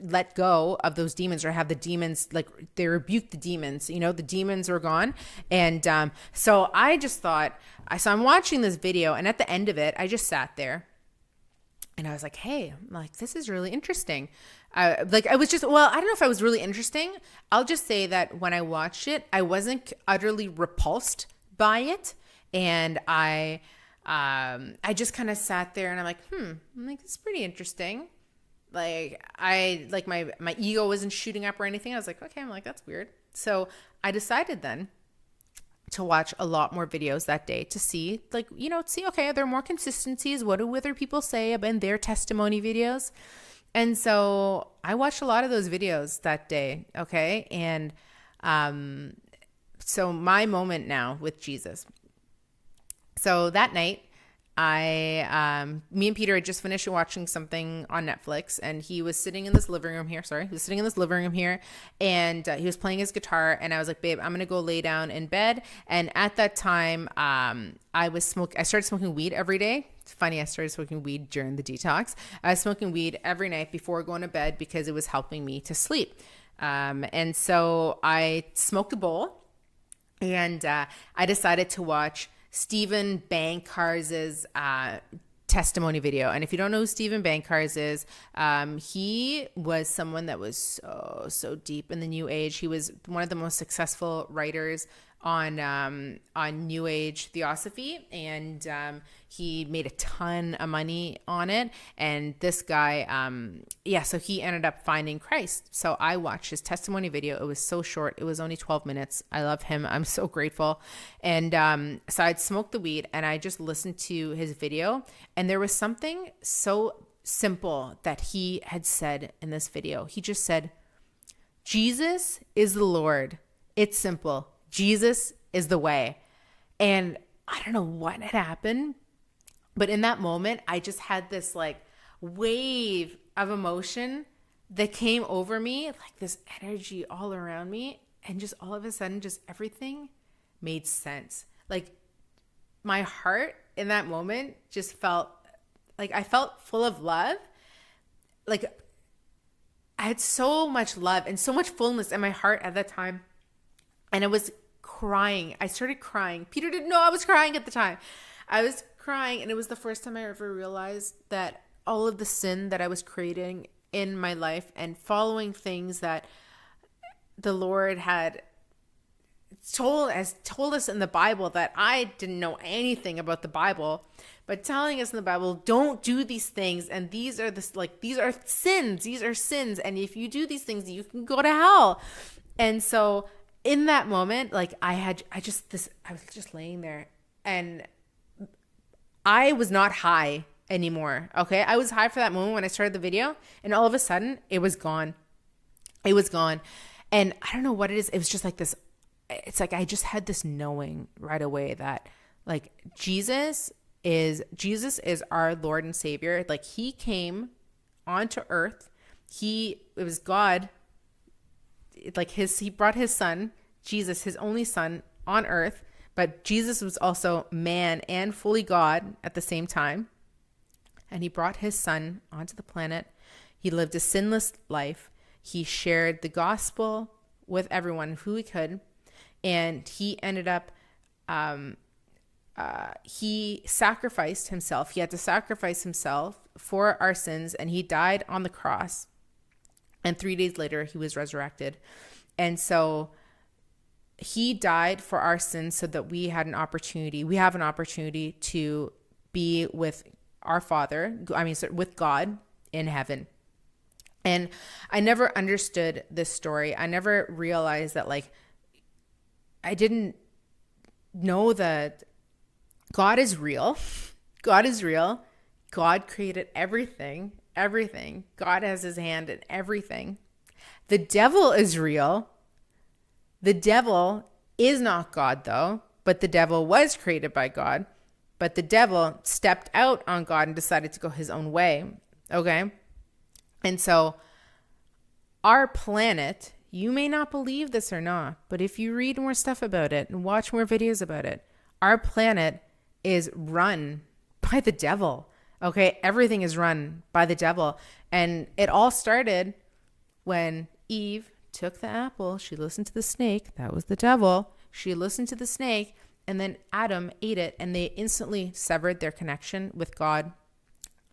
let go of those demons, or have the demons, like they rebuked the demons, you know, the demons were gone. And so I just thought, so I'm watching this video, and at the end of it, I just sat there and I was like, hey, like, this is really interesting. I don't know if I was really interesting. I'll just say that when I watched it, I wasn't utterly repulsed by it. And I just kind of sat there and I'm like, it's pretty interesting. Like my ego wasn't shooting up or anything. I was like, okay, that's weird. So I decided then to watch a lot more videos that day to see, okay, are there more consistencies? What do other people say about their testimony videos? And so I watched a lot of those videos that day. Okay. And, so my moment now with Jesus. So that night, me and Peter had just finished watching something on Netflix, and he was sitting in this living room here. And he was playing his guitar, and I was like, babe, I'm going to go lay down in bed. And at that time, I started smoking weed every day. It's funny. I started smoking weed during the detox. I was smoking weed every night before going to bed because it was helping me to sleep. And so I smoked a bowl. And I decided to watch Stephen Bankars's testimony video. And if you don't know who Stephen Bankars is, he was someone that was so deep in the New Age. He was one of the most successful writers on New Age theosophy, and he made a ton of money on it. And this guy, so he ended up finding Christ. So I watched his testimony video. It was so short. It was only 12 minutes. I love him. I'm so grateful. And so I'd smoked the weed and I just listened to his video. And there was something so simple that he had said in this video. He just said, Jesus is the Lord. It's simple. Jesus is the way. And I don't know what had happened, but in that moment, I just had this like wave of emotion that came over me, like this energy all around me. And just all of a sudden, just everything made sense. Like my heart in that moment just felt like I felt full of love. Like I had so much love and so much fullness in my heart at that time. And I was crying. I started crying. Peter didn't know I was crying at the time. I was crying, and it was the first time I ever realized that all of the sin that I was creating in my life and following things that the Lord had told us in the Bible, that I didn't know anything about the Bible, but telling us in the Bible, don't do these things, and these are sins. These are sins, and if you do these things, you can go to hell. And so in that moment, like I was just laying there, and I was not high anymore. Okay. I was high for that moment when I started the video, and all of a sudden it was gone. It was gone. And I don't know what it is. It was just like this. It's like, I just had this knowing right away that like Jesus is our Lord and Savior. Like he came onto earth. It was God. Like he brought his son, Jesus, his only son, on earth, but Jesus was also man and fully God at the same time. And he brought his son onto the planet. He lived a sinless life. He shared the gospel with everyone who he could. And he ended up, he sacrificed himself. He had to sacrifice himself for our sins, and he died on the cross. And 3 days later, he was resurrected. And so he died for our sins so that we have an opportunity to be with our Father, with God in heaven. And I never understood this story. I never realized that, like, I didn't know that God is real. God is real. God created everything. God has his hand in everything. The devil is real. The devil is not God, though, but the devil was created by God. But the devil stepped out on God and decided to go his own way. Okay? And so our planet, you may not believe this or not, but if you read more stuff about it and watch more videos about it, our planet is run by the devil. Okay, everything is run by the devil. And it all started when Eve took the apple. She listened to the snake. That was the devil. She listened to the snake, and then Adam ate it, and they instantly severed their connection with God.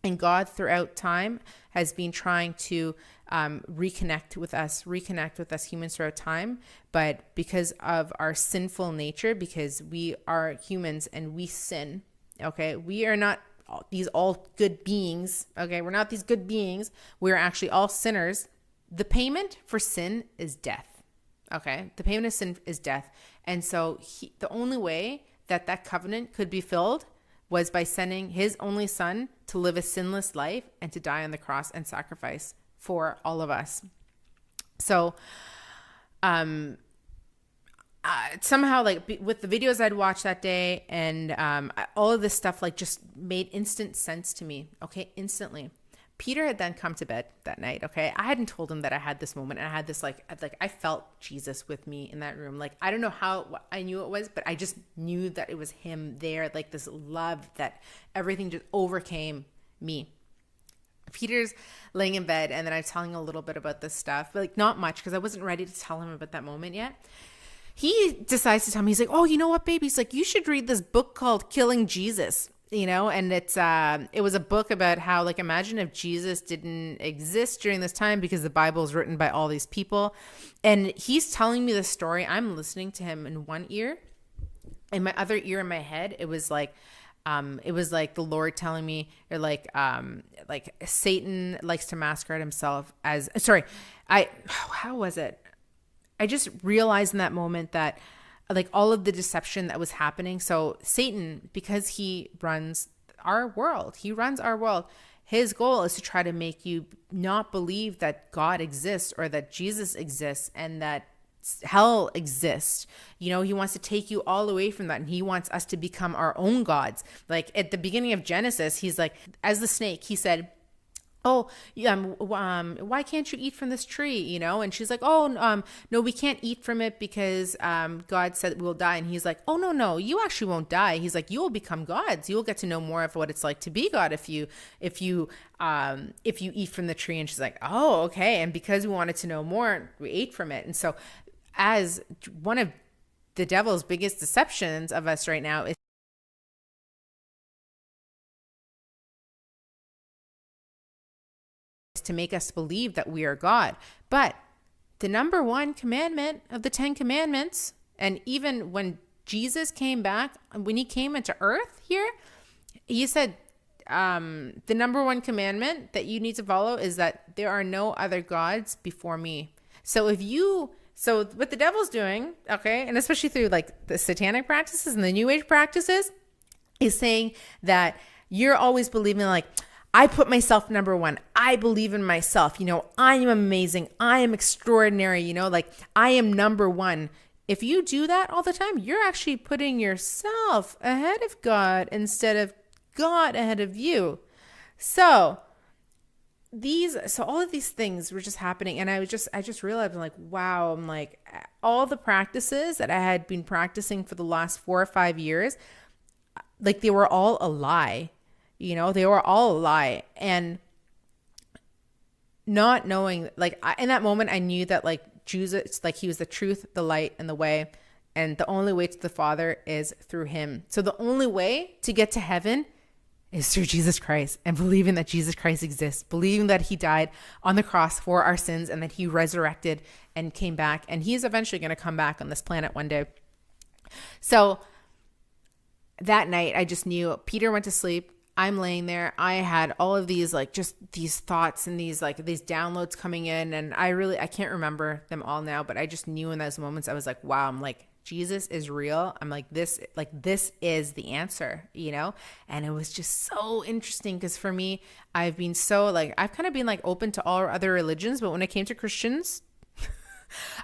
And God throughout time has been trying to reconnect with us humans throughout time. But because of our sinful nature, because we are humans and we sin, okay, we are not these all good beings. Okay, we're not these good beings. We're actually all sinners. The payment for sin is death. Okay, the payment of sin is death. And so the only way that covenant could be filled was by sending his only son to live a sinless life and to die on the cross and sacrifice for all of us. So somehow, like, with the videos I'd watched that day and all of this stuff, like, just made instant sense to me. Okay, instantly. Peter had then come to bed that night. Okay, I hadn't told him that I had this moment, and I had this like I felt Jesus with me in that room. Like, I don't know how I knew it was, but I just knew that it was him there. Like, this love that everything just overcame me. Peter's laying in bed, and then I'm telling a little bit about this stuff, but like not much, because I wasn't ready to tell him about that moment yet. he decides to tell me, he's like, oh, you know what, baby? He's like, you should read this book called Killing Jesus, and it was a book about how, like, imagine if Jesus didn't exist during this time, because the Bible is written by all these people. And he's telling me the story. I'm listening to him in one ear. In my other ear, in my head, it was like the Lord telling me, or like Satan likes to masquerade himself as, how was it? I just realized in that moment that, like, all of the deception that was happening. So Satan, because he runs our world, his goal is to try to make you not believe that God exists or that Jesus exists and that hell exists. He wants to take you all away from that, and he wants us to become our own gods. Like at the beginning of Genesis, he's like, as the snake, he said, oh, why can't you eat from this tree? And she's like, oh, no, we can't eat from it because God said we'll die. And he's like, oh, no, you actually won't die. He's like, you will become gods. You will get to know more of what it's like to be God if you eat from the tree. And she's like, oh, okay. And because we wanted to know more, we ate from it. And so, as one of the devil's biggest deceptions of us right now is to make us believe that we are God. But the number one commandment of the 10 commandments, and even when Jesus came back, when he came into earth here, he said, the number one commandment that you need to follow is that there are no other gods before me. So what the devil's doing, okay, and especially through like the satanic practices and the new age practices, is saying that you're always believing, like, I put myself number one. I believe in myself. I am amazing. I am extraordinary. Like, I am number one. If you do that all the time, you're actually putting yourself ahead of God instead of God ahead of you. So all of these things were just happening. And I just realized, I'm like, wow, I'm like, all the practices that I had been practicing for the last 4 or 5 years, like, they were all a lie. They were all a lie. And not knowing, like, in that moment, I knew that, like, Jesus, like, he was the truth, the light, and the way. And the only way to the Father is through him. So the only way to get to heaven is through Jesus Christ, and believing that Jesus Christ exists, believing that he died on the cross for our sins and that he resurrected and came back. And he is eventually going to come back on this planet one day. So that night, I just knew. Peter went to sleep. I'm laying there. I had all of these, like, just these thoughts and these downloads coming in. And I can't remember them all now, but I just knew in those moments, I was like, wow, I'm like, Jesus is real. I'm like, this is the answer, And it was just so interesting because for me, I've been so, like, I've kind of been, like, open to all other religions. But when it came to Christians,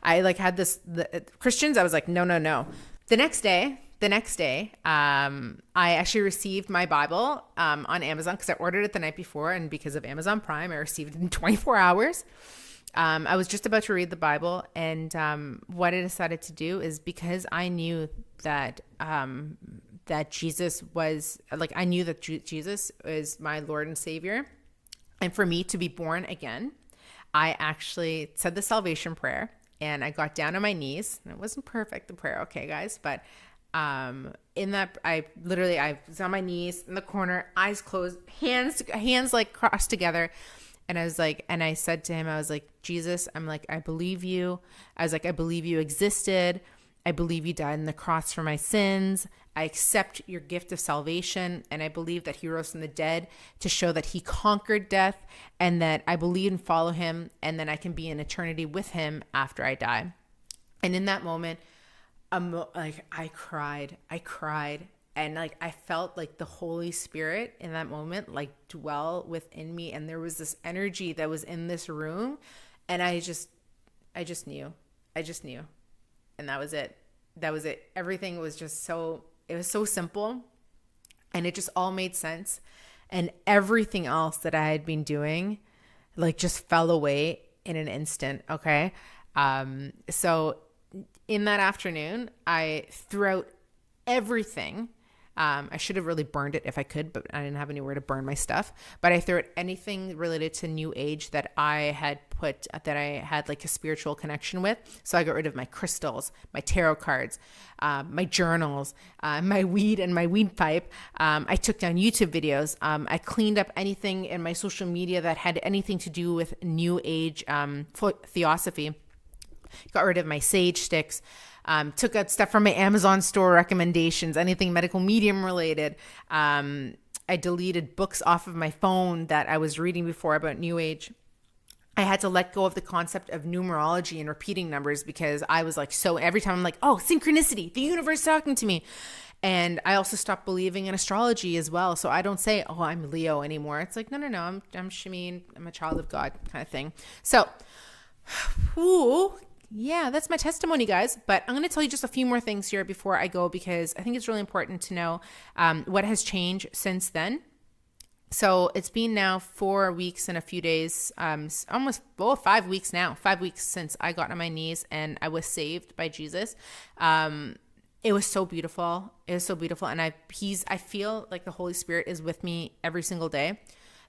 I, like, had the Christians, I was like, no. The next day, I actually received my Bible on Amazon because I ordered it the night before, and because of Amazon Prime, I received it in 24 hours. I was just about to read the Bible, and what I decided to do is, because I knew that Jesus was, like, I knew that Jesus is my Lord and Savior, and for me to be born again, I actually said the salvation prayer, and I got down on my knees. And it wasn't perfect, the prayer, okay, guys, but in that, I was on my knees in the corner, eyes closed, hands like crossed together. And I was like, and I said to him, I was like, Jesus, I'm like, I believe you. I was like, I believe you existed. I believe you died on the cross for my sins. I accept your gift of salvation. And I believe that he rose from the dead to show that he conquered death, and that I believe and follow him. And then I can be in eternity with him after I die. And in that moment, like, I cried. And, like, I felt like the Holy Spirit in that moment, like, dwell within me. And there was this energy that was in this room. And I just knew. And that was it. Everything was just it was so simple. And it just all made sense. And everything else that I had been doing, like, just fell away in an instant. Okay. So in that afternoon, I threw out everything. I should have really burned it if I could, but I didn't have anywhere to burn my stuff. But I threw out anything related to New Age that I had like a spiritual connection with. So I got rid of my crystals, my tarot cards, my journals, my weed and my weed pipe. I took down YouTube videos. I cleaned up anything in my social media that had anything to do with New Age theosophy. Got rid of my sage sticks. Took out stuff from my Amazon store recommendations, anything medical medium related. I deleted books off of my phone that I was reading before about New Age. I had to let go of the concept of numerology and repeating numbers because I was like, so every time I'm like, oh, synchronicity, the universe talking to me. And I also stopped believing in astrology as well. So I don't say, oh, I'm Leo anymore. It's like, no, I'm Shameem. I'm a child of God kind of thing. So, yeah, that's my testimony, guys. But I'm going to tell you just a few more things here before I go, because I think it's really important to know what has changed since then. So it's been now 4 weeks and a few days, almost 5 weeks now, 5 weeks since I got on my knees and I was saved by Jesus. It was so beautiful. It was so beautiful. And I feel like the Holy Spirit is with me every single day.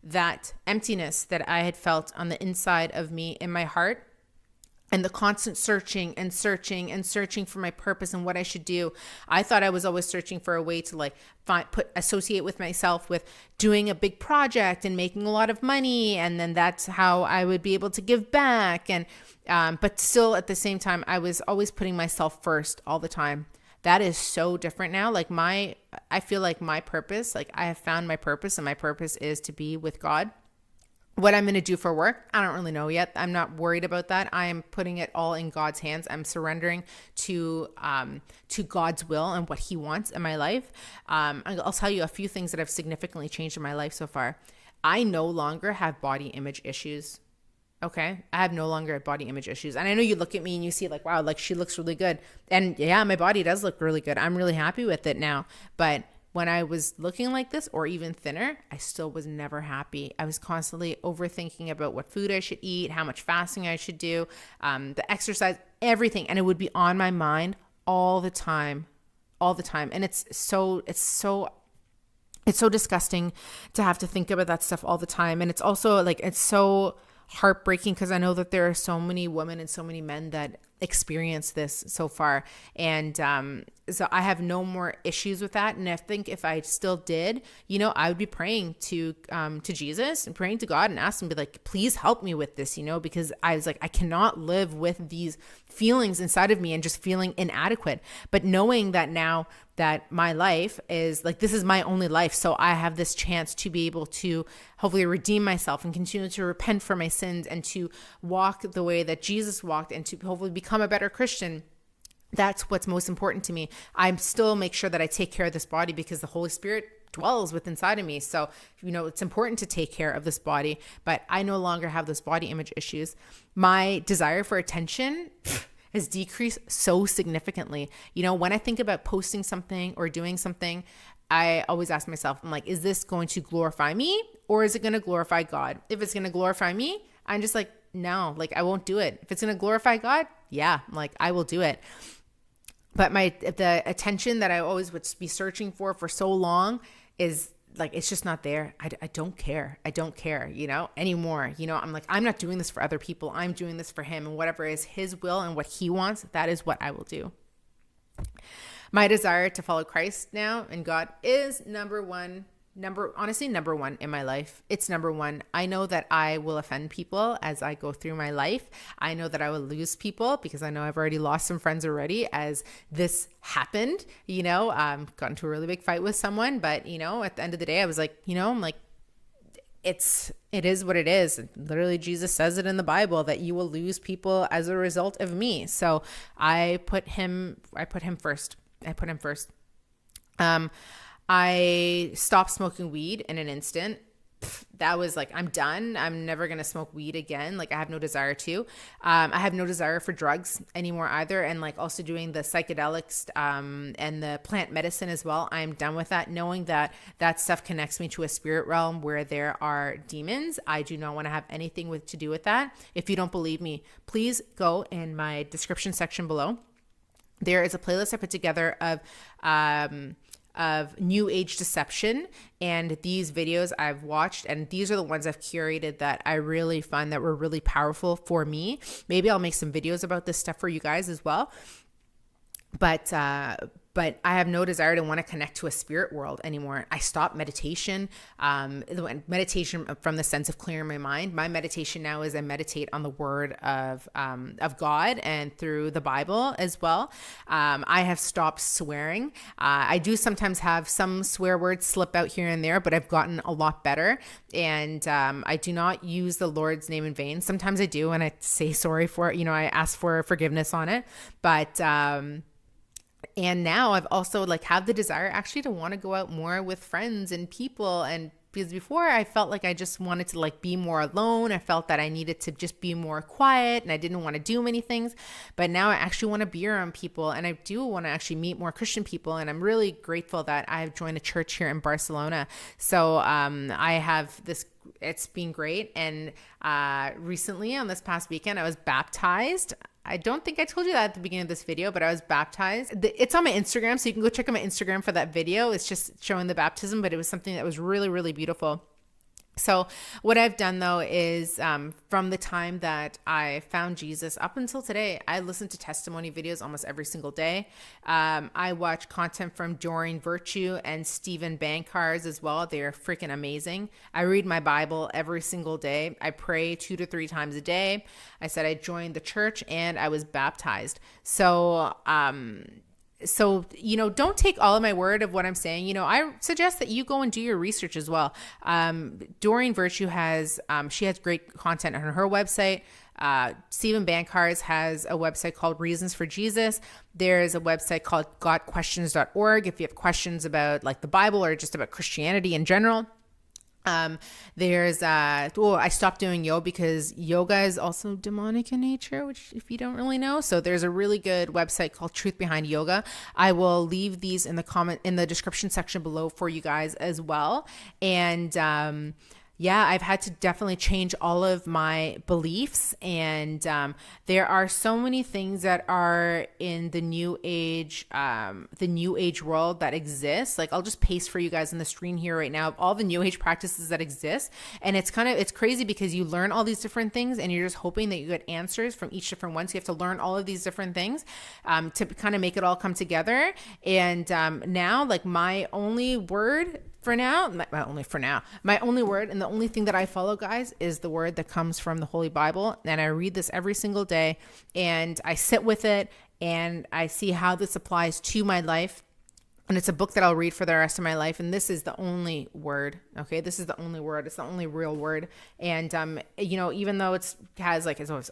That emptiness that I had felt on the inside of me in my heart, and the constant searching for my purpose and what I should do. I thought I was always searching for a way to associate with myself with doing a big project and making a lot of money. And then that's how I would be able to give back. And, but still at the same time, I was always putting myself first all the time. That is so different now. I feel like my purpose, I have found my purpose, and my purpose is to be with God. What I'm going to do for work, I don't really know yet. I'm not worried about that. I am putting it all in God's hands. I'm surrendering to God's will and what He wants in my life. I'll tell you a few things that have significantly changed in my life so far. I no longer have body image issues. Okay. I have no longer body image issues. And I know you look at me and you see wow, she looks really good. And yeah, my body does look really good. I'm really happy with it now. But when I was looking like this or even thinner, I still was never happy. I was constantly overthinking about what food I should eat, how much fasting I should do, the exercise, everything. And it would be on my mind all the time. And it's so disgusting to have to think about that stuff all the time. And it's also it's so heartbreaking because I know that there are so many women and so many men that experience this so far. And so I have no more issues with that. And I think if I still did, I would be praying to Jesus and praying to God and asking, be like, please help me with this, because I was like, I cannot live with these feelings inside of me and just feeling inadequate. But knowing that now that my life is this is my only life. So I have this chance to be able to hopefully redeem myself and continue to repent for my sins and to walk the way that Jesus walked and to hopefully become a better Christian. That's what's most important to me. I still make sure that I take care of this body because the Holy Spirit dwells within inside of me. So, it's important to take care of this body, but I no longer have those body image issues. My desire for attention has decreased so significantly. When I think about posting something or doing something, I always ask myself, I'm like, is this going to glorify me or is it going to glorify God? If it's going to glorify me, I'm just like, no, I won't do it. If it's going to glorify God, yeah, I will do it. But the attention that I always would be searching for so long is it's just not there. I don't care. I don't care, anymore. I'm like, I'm not doing this for other people. I'm doing this for Him, and whatever is His will and what He wants, that is what I will do. My desire to follow Christ now and God is number one in my life. It's number one. I know that I will offend people as I go through my life. I know that I will lose people because I know I've already lost some friends already as this happened. Got into a really big fight with someone, but at the end of the day, I was like, I'm like, it is what it is. Literally, Jesus says it in the Bible that you will lose people as a result of me. So I put him first. I stopped smoking weed in an instant. That was I'm done. I'm never going to smoke weed again. I have no desire to. I have no desire for drugs anymore either. And also doing the psychedelics and the plant medicine as well. I'm done with that, knowing that that stuff connects me to a spirit realm where there are demons. I do not want to have anything to do with that. If you don't believe me, please go in my description section below. There is a playlist I put together of of new age deception. And these videos I've watched, and these are the ones I've curated that I really find that were really powerful for me. Maybe I'll make some videos about this stuff for you guys as well. But I have no desire to want to connect to a spirit world anymore. I stopped meditation, meditation from the sense of clearing my mind. My meditation now is I meditate on the word of God and through the Bible as well. I have stopped swearing. I do sometimes have some swear words slip out here and there, but I've gotten a lot better. And I do not use the Lord's name in vain. Sometimes I do, and I say sorry for it. I ask for forgiveness on it. But and now I've also have the desire actually to want to go out more with friends and people. And because before I felt like I just wanted to be more alone. I felt that I needed to just be more quiet and I didn't want to do many things. But now I actually want to be around people, and I do want to actually meet more Christian people. And I'm really grateful that I've joined a church here in Barcelona. So I have this, it's been great. And recently on this past weekend, I was baptized. I don't think I told you that at the beginning of this video, but I was baptized. It's on my Instagram, so you can go check out my Instagram for that video. It's just showing the baptism, but it was something that was really, really beautiful. So what I've done though is from the time that I found Jesus up until today, I listen to testimony videos almost every single day. I watch content from Doreen Virtue and Stephen Bankars as well. They're freaking amazing. I read my Bible every single day. I pray 2 to 3 times a day. I said I joined the church and I was baptized. So don't take all of my word of what I'm saying. I suggest that you go and do your research as well. Doreen Virtue has great content on her website. Stephen Bankars has a website called Reasons for Jesus. There's a website called gotquestions.org if you have questions about the Bible or just about Christianity in general. I stopped doing yoga because yoga is also demonic in nature, which if you don't really know. So there's a really good website called Truth Behind Yoga. I will leave these in the description section below for you guys as well. And, I've had to definitely change all of my beliefs. And there are so many things that are in the new age world that exist. I'll just paste for you guys on the screen here right now of all the new age practices that exist. And it's crazy because you learn all these different things and you're just hoping that you get answers from each different one. So you have to learn all of these different things to kind of make it all come together. And now my only word my only word and the only thing that I follow, guys, is the word that comes from the Holy Bible. And I read this every single day and I sit with it and I see how this applies to my life. And it's a book that I'll read for the rest of my life. And this is the only word. Okay. This is the only word. It's the only real word. And, even though it's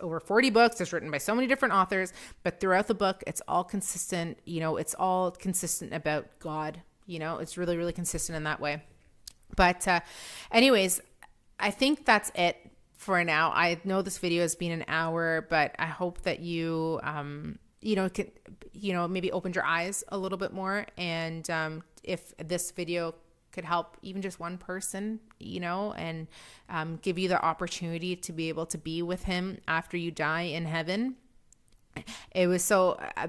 over 40 books, it's written by so many different authors, but throughout the book, it's all consistent. It's all consistent about God. It's really, really consistent in that way. But anyways, I think that's it for now. I know this video has been an hour, but I hope that you, maybe opened your eyes a little bit more. And if this video could help even just one person, and give you the opportunity to be able to be with him after you die in heaven. It was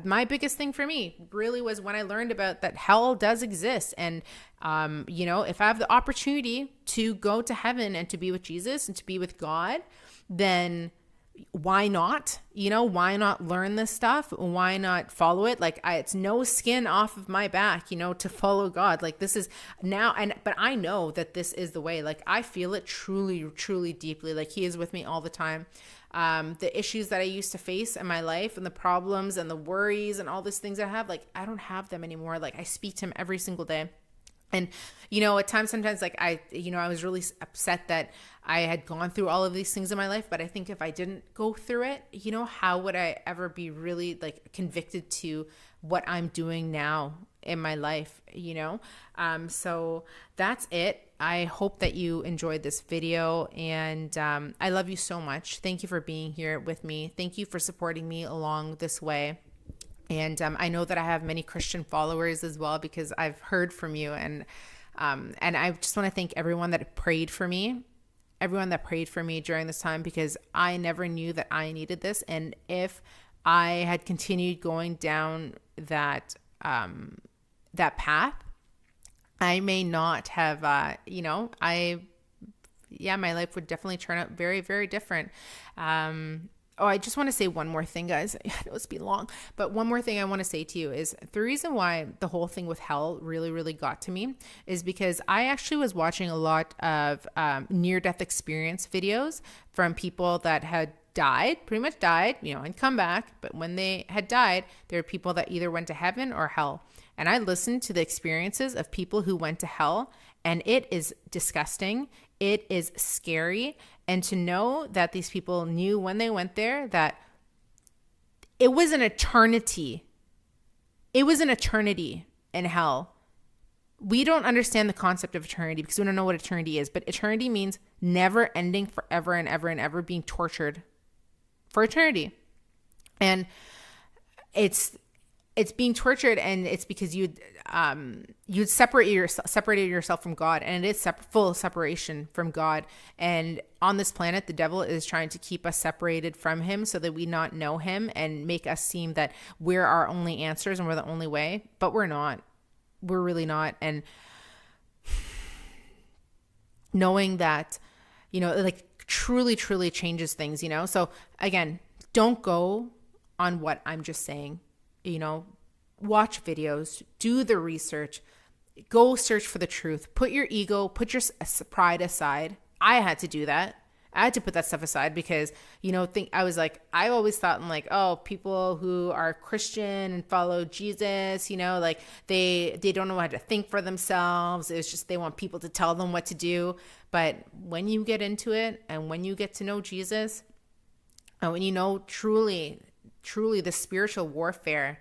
my biggest thing for me really was when I learned about that hell does exist. And, if I have the opportunity to go to heaven and to be with Jesus and to be with God, then why not? Why not learn this stuff? Why not follow it? It's no skin off of my back, to follow God. This is now, but I know that this is the way. I feel it truly, truly deeply. He is with me all the time. The issues that I used to face in my life and the problems and the worries and all these things I have, I don't have them anymore. I speak to him every single day. And, at times, sometimes I was really upset that I had gone through all of these things in my life, but I think if I didn't go through it, how would I ever be really convicted to what I'm doing now in my life, So that's it. I hope that you enjoyed this video, and I love you so much. Thank you for being here with me. Thank you for supporting me along this way. And I know that I have many Christian followers as well because I've heard from you, and I just want to thank everyone that prayed for me during this time, because I never knew that I needed this. And if I had continued going down that path, I may not have, my life would definitely turn out very, very different. I just want to say one more thing, guys. I know it's been long, but one more thing I want to say to you is the reason why the whole thing with hell really, really got to me is because I actually was watching a lot of near-death experience videos from people that had died, pretty much died, and come back. But when they had died, there were people that either went to heaven or hell. And I listened to the experiences of people who went to hell, and it is disgusting. It is scary. And to know that these people knew when they went there that it was an eternity. It was an eternity in hell. We don't understand the concept of eternity because we don't know what eternity is. But eternity means never ending, forever and ever and ever, being tortured for eternity. And it's being tortured, and it's because you'd separated yourself from God, and it is full separation from God. And on this planet, the devil is trying to keep us separated from him so that we not know him and make us seem that we're our only answers and we're the only way, but we're not. We're really not. And knowing that, truly, truly changes things, So again, don't go on what I'm just saying. Watch videos, do the research, go search for the truth, put your ego, put your pride aside. I had to do that. I had to put that stuff aside because, I always thought people who are Christian and follow Jesus, they don't know how to think for themselves. It's just, they want people to tell them what to do. But when you get into it and when you get to know Jesus, and when you know truly the spiritual warfare,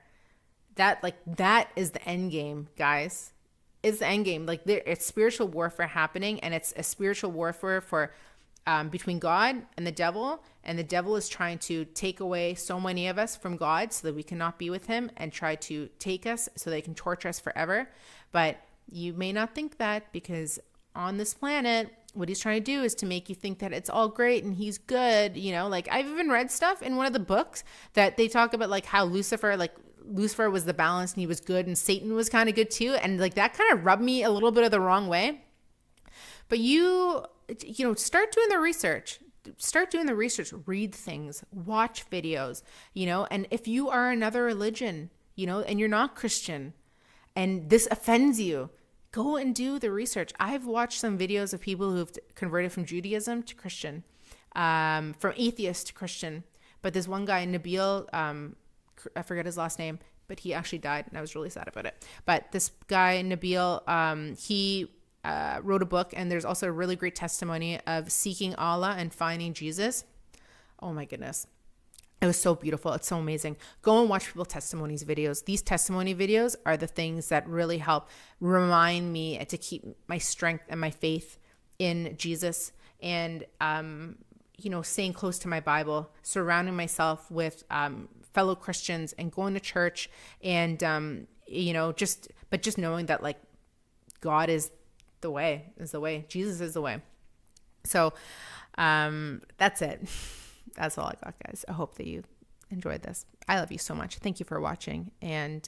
that is the end game, guys. It's the end game. It's spiritual warfare happening, and it's a spiritual warfare for between God and the devil is trying to take away so many of us from God so that we cannot be with him, and try to take us so they can torture us forever. But you may not think that, because on this planet, what he's trying to do is to make you think that it's all great and he's good. I've even read stuff in one of the books that they talk about how Lucifer was the balance and he was good, and Satan was kind of good too. And that kind of rubbed me a little bit of the wrong way. But start doing the research. Read things, watch videos, and if you are another religion, and you're not Christian and this offends you, go and do the research. I've watched some videos of people who've converted from Judaism to Christian, from atheist to Christian. But there's one guy, Nabil, I forget his last name, but he actually died, and I was really sad about it. But this guy, Nabil, he wrote a book, and there's also a really great testimony of seeking Allah and finding Jesus. Oh my goodness. It was so beautiful. It's so amazing. Go and watch people's testimonies videos. These testimony videos are the things that really help remind me to keep my strength and my faith in Jesus, and staying close to my Bible, surrounding myself with fellow Christians, and going to church, and just knowing that God is the way, Jesus is the way. So that's it. That's all I got, guys. I hope that you enjoyed this. I love you so much. Thank you for watching, and